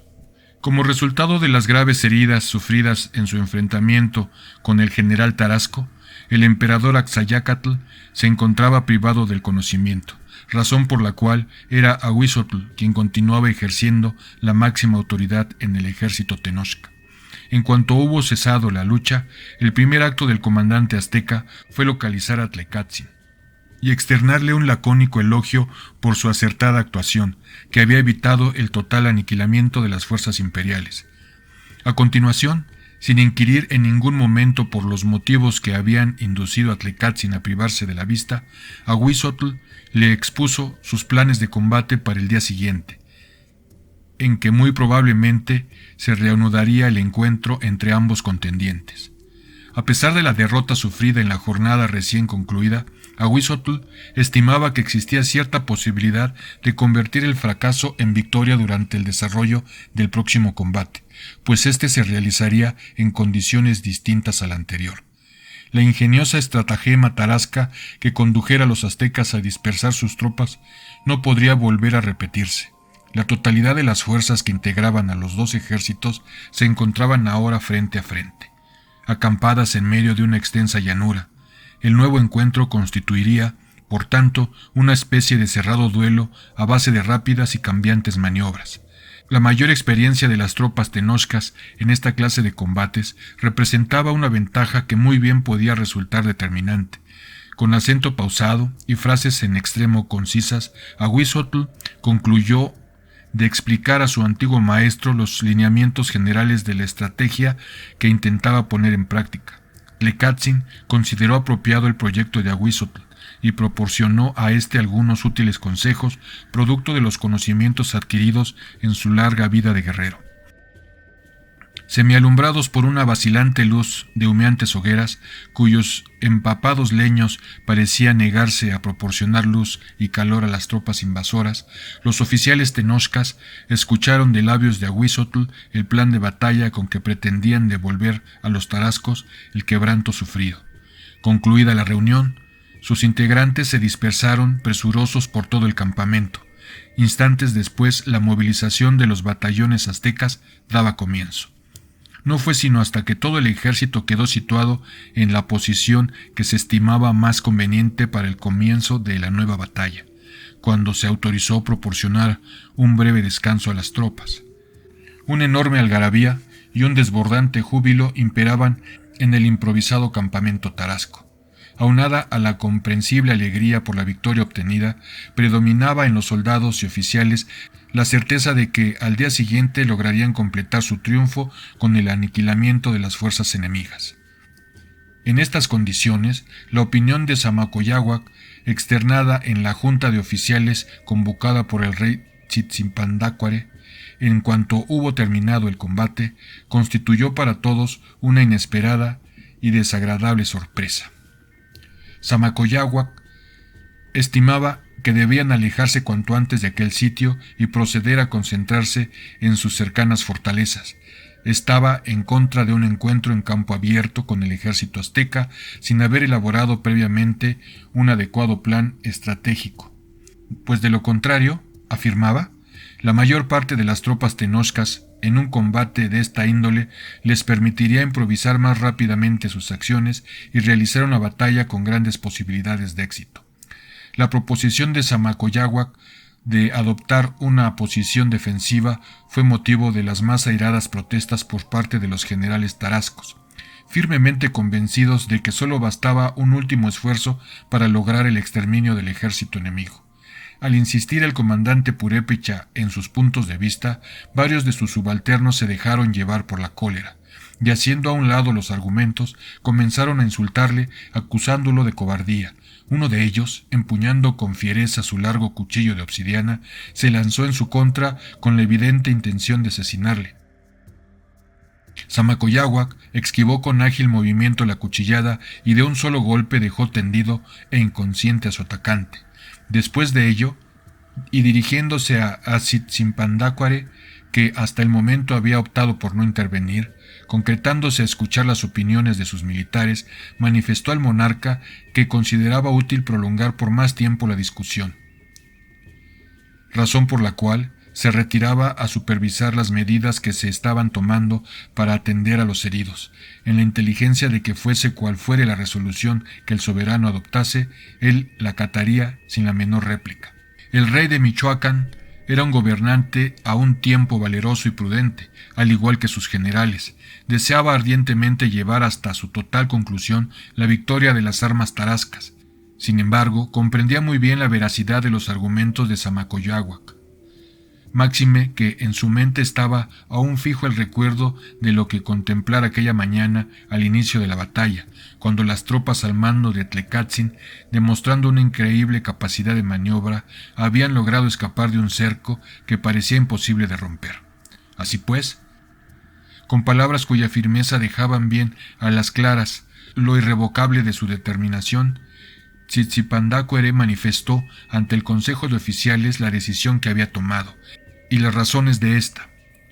Como resultado de las graves heridas sufridas en su enfrentamiento con el general Tarasco, el emperador Axayácatl se encontraba privado del conocimiento, razón por la cual era Ahuizotl quien continuaba ejerciendo la máxima autoridad en el ejército tenochca. En cuanto hubo cesado la lucha, el primer acto del comandante azteca fue localizar a Tlecátzin y externarle un lacónico elogio por su acertada actuación, que había evitado el total aniquilamiento de las fuerzas imperiales. A continuación, sin inquirir en ningún momento por los motivos que habían inducido a Tlecátzin a privarse de la vista, Ahuizotl le expuso sus planes de combate para el día siguiente, en que muy probablemente se reanudaría el encuentro entre ambos contendientes. A pesar de la derrota sufrida en la jornada recién concluida, Ahuizotl estimaba que existía cierta posibilidad de convertir el fracaso en victoria durante el desarrollo del próximo combate, pues éste se realizaría en condiciones distintas a la anterior. La ingeniosa estratagema tarasca que condujera a los aztecas a dispersar sus tropas no podría volver a repetirse. La totalidad de las fuerzas que integraban a los dos ejércitos se encontraban ahora frente a frente, acampadas en medio de una extensa llanura. El nuevo encuentro constituiría, por tanto, una especie de cerrado duelo a base de rápidas y cambiantes maniobras. La mayor experiencia de las tropas tenochcas en esta clase de combates representaba una ventaja que muy bien podía resultar determinante. Con acento pausado y frases en extremo concisas, Ahuizotl concluyó de explicar a su antiguo maestro los lineamientos generales de la estrategia que intentaba poner en práctica. Tlecatzin consideró apropiado el proyecto de Ahuizotl y proporcionó a éste algunos útiles consejos, producto de los conocimientos adquiridos en su larga vida de guerrero. Semialumbrados por una vacilante luz de humeantes hogueras, cuyos empapados leños parecían negarse a proporcionar luz y calor a las tropas invasoras, los oficiales tenochcas escucharon de labios de Ahuizotl el plan de batalla con que pretendían devolver a los tarascos el quebranto sufrido. Concluida la reunión, sus integrantes se dispersaron presurosos por todo el campamento. Instantes después, la movilización de los batallones aztecas daba comienzo. No fue sino hasta que todo el ejército quedó situado en la posición que se estimaba más conveniente para el comienzo de la nueva batalla, cuando se autorizó proporcionar un breve descanso a las tropas. Una enorme algarabía y un desbordante júbilo imperaban en el improvisado campamento tarasco. Aunada a la comprensible alegría por la victoria obtenida, predominaba en los soldados y oficiales la certeza de que al día siguiente lograrían completar su triunfo con el aniquilamiento de las fuerzas enemigas. En estas condiciones, la opinión de Zamacoyáhuac, externada en la junta de oficiales convocada por el rey Tzitzipandácuare, en cuanto hubo terminado el combate, constituyó para todos una inesperada y desagradable sorpresa. Zamacoyáhuac estimaba que debían alejarse cuanto antes de aquel sitio y proceder a concentrarse en sus cercanas fortalezas. Estaba en contra de un encuentro en campo abierto con el ejército azteca sin haber elaborado previamente un adecuado plan estratégico, pues de lo contrario, afirmaba, la mayor parte de las tropas tenochcas en un combate de esta índole les permitiría improvisar más rápidamente sus acciones y realizar una batalla con grandes posibilidades de éxito. La proposición de Zamacoyáhuac de adoptar una posición defensiva fue motivo de las más airadas protestas por parte de los generales tarascos, firmemente convencidos de que solo bastaba un último esfuerzo para lograr el exterminio del ejército enemigo. Al insistir el comandante Purépecha en sus puntos de vista, varios de sus subalternos se dejaron llevar por la cólera, y haciendo a un lado los argumentos, comenzaron a insultarle, acusándolo de cobardía. Uno de ellos, empuñando con fiereza su largo cuchillo de obsidiana, se lanzó en su contra con la evidente intención de asesinarle. Zamacoyáhuac esquivó con ágil movimiento la cuchillada y de un solo golpe dejó tendido e inconsciente a su atacante. Después de ello, y dirigiéndose a Tzitzipandácuare, que hasta el momento había optado por no intervenir, concretándose a escuchar las opiniones de sus militares, manifestó al monarca que consideraba útil prolongar por más tiempo la discusión, razón por la cual se retiraba a supervisar las medidas que se estaban tomando para atender a los heridos. En la inteligencia de que fuese cual fuere la resolución que el soberano adoptase, él la acataría sin la menor réplica. El rey de Michoacán era un gobernante a un tiempo valeroso y prudente, al igual que sus generales. Deseaba ardientemente llevar hasta su total conclusión la victoria de las armas tarascas. Sin embargo, comprendía muy bien la veracidad de los argumentos de Zamacoyáhuac. Máxime que en su mente estaba aún fijo el recuerdo de lo que contemplara aquella mañana al inicio de la batalla, cuando las tropas al mando de Tlecatzin, demostrando una increíble capacidad de maniobra, habían logrado escapar de un cerco que parecía imposible de romper. Así pues, con palabras cuya firmeza dejaban bien a las claras lo irrevocable de su determinación, Tzitzipandácuare manifestó ante el Consejo de Oficiales la decisión que había tomado y las razones de ésta.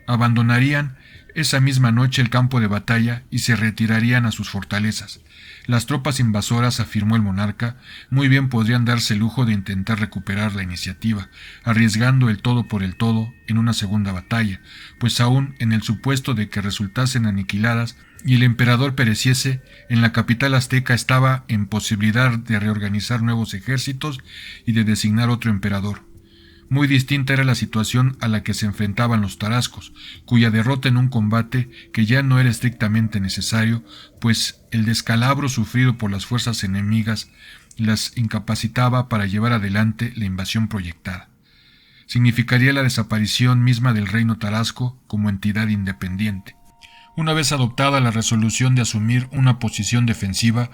Abandonarían esa misma noche el campo de batalla y se retirarían a sus fortalezas. Las tropas invasoras, afirmó el monarca, muy bien podrían darse el lujo de intentar recuperar la iniciativa, arriesgando el todo por el todo en una segunda batalla, pues aún en el supuesto de que resultasen aniquiladas y el emperador pereciese, en la capital azteca estaba en posibilidad de reorganizar nuevos ejércitos y de designar otro emperador. Muy distinta era la situación a la que se enfrentaban los tarascos, cuya derrota en un combate que ya no era estrictamente necesario, pues el descalabro sufrido por las fuerzas enemigas las incapacitaba para llevar adelante la invasión proyectada. Significaría la desaparición misma del reino tarasco como entidad independiente. Una vez adoptada la resolución de asumir una posición defensiva,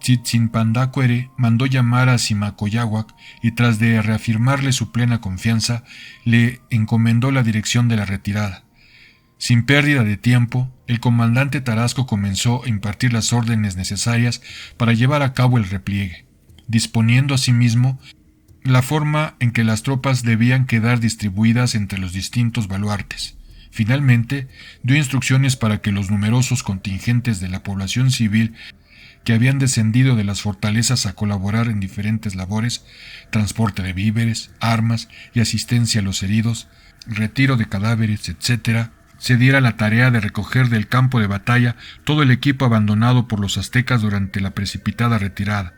Tzitzinpandacuere mandó llamar a Simacoyahuac y tras de reafirmarle su plena confianza, le encomendó la dirección de la retirada. Sin pérdida de tiempo, el comandante Tarasco comenzó a impartir las órdenes necesarias para llevar a cabo el repliegue, disponiendo asimismo la forma en que las tropas debían quedar distribuidas entre los distintos baluartes. Finalmente, dio instrucciones para que los numerosos contingentes de la población civil que habían descendido de las fortalezas a colaborar en diferentes labores, transporte de víveres, armas y asistencia a los heridos, retiro de cadáveres, etc., se diera la tarea de recoger del campo de batalla todo el equipo abandonado por los aztecas durante la precipitada retirada,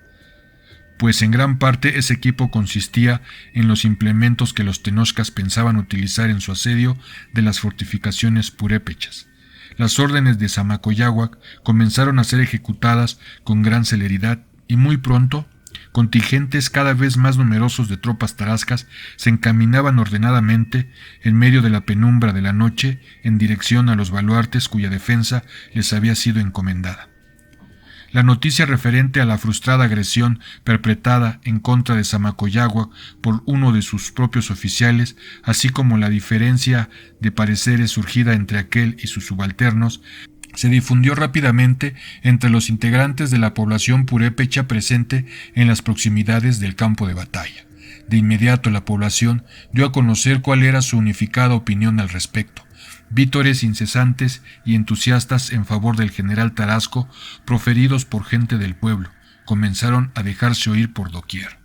pues en gran parte ese equipo consistía en los implementos que los tenochcas pensaban utilizar en su asedio de las fortificaciones purépechas. Las órdenes de Samacoyahuac comenzaron a ser ejecutadas con gran celeridad y muy pronto contingentes cada vez más numerosos de tropas tarascas se encaminaban ordenadamente en medio de la penumbra de la noche en dirección a los baluartes cuya defensa les había sido encomendada. La noticia referente a la frustrada agresión perpetrada en contra de Samacoyahuac por uno de sus propios oficiales, así como la diferencia de pareceres surgida entre aquel y sus subalternos, se difundió rápidamente entre los integrantes de la población purépecha presente en las proximidades del campo de batalla. De inmediato la población dio a conocer cuál era su unificada opinión al respecto. Vítores incesantes y entusiastas en favor del general Tarasco, proferidos por gente del pueblo, comenzaron a dejarse oír por doquier.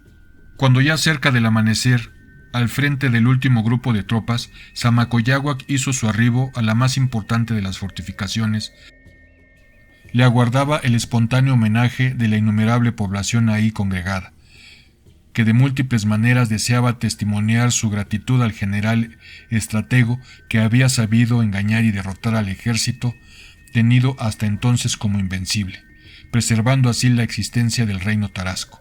Cuando ya cerca del amanecer, al frente del último grupo de tropas, Samacoyahuac hizo su arribo a la más importante de las fortificaciones. Le aguardaba el espontáneo homenaje de la innumerable población ahí congregada, que de múltiples maneras deseaba testimoniar su gratitud al general estratego que había sabido engañar y derrotar al ejército tenido hasta entonces como invencible, preservando así la existencia del reino tarasco.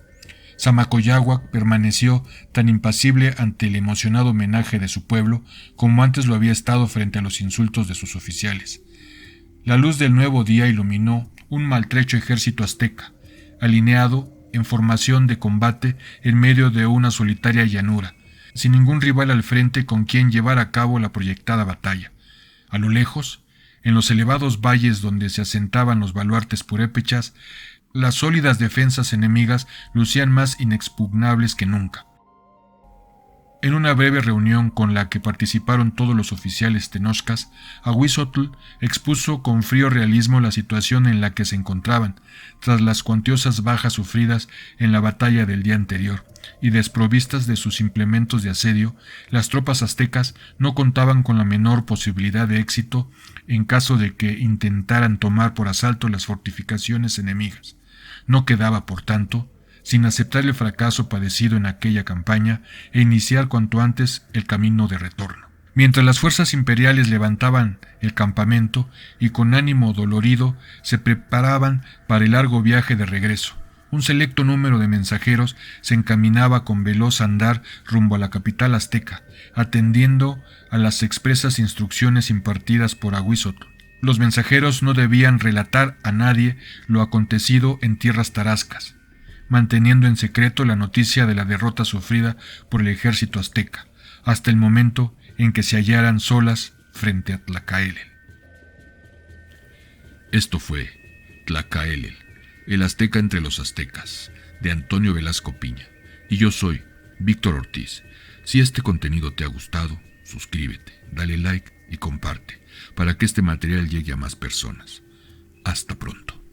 Samacoyahuac permaneció tan impasible ante el emocionado homenaje de su pueblo como antes lo había estado frente a los insultos de sus oficiales. La luz del nuevo día iluminó un maltrecho ejército azteca, alineado en formación de combate en medio de una solitaria llanura, sin ningún rival al frente con quien llevar a cabo la proyectada batalla. A lo lejos, en los elevados valles donde se asentaban los baluartes purépechas, las sólidas defensas enemigas lucían más inexpugnables que nunca. En una breve reunión con la que participaron todos los oficiales tenochcas, Ahuizotl expuso con frío realismo la situación en la que se encontraban, tras las cuantiosas bajas sufridas en la batalla del día anterior, y desprovistas de sus implementos de asedio, las tropas aztecas no contaban con la menor posibilidad de éxito en caso de que intentaran tomar por asalto las fortificaciones enemigas. No quedaba, por tanto, sin aceptar el fracaso padecido en aquella campaña e iniciar cuanto antes el camino de retorno. Mientras las fuerzas imperiales levantaban el campamento y con ánimo dolorido se preparaban para el largo viaje de regreso, un selecto número de mensajeros se encaminaba con veloz andar rumbo a la capital azteca, atendiendo a las expresas instrucciones impartidas por Ahuizotl. Los mensajeros no debían relatar a nadie lo acontecido en tierras tarascas, manteniendo en secreto la noticia de la derrota sufrida por el ejército azteca, hasta el momento en que se hallaran solas frente a Tlacaelel. Esto fue Tlacaelel, el azteca entre los aztecas, de Antonio Velasco Piña, y yo soy Víctor Ortiz. Si este contenido te ha gustado, suscríbete, dale like y comparte, para que este material llegue a más personas. Hasta pronto.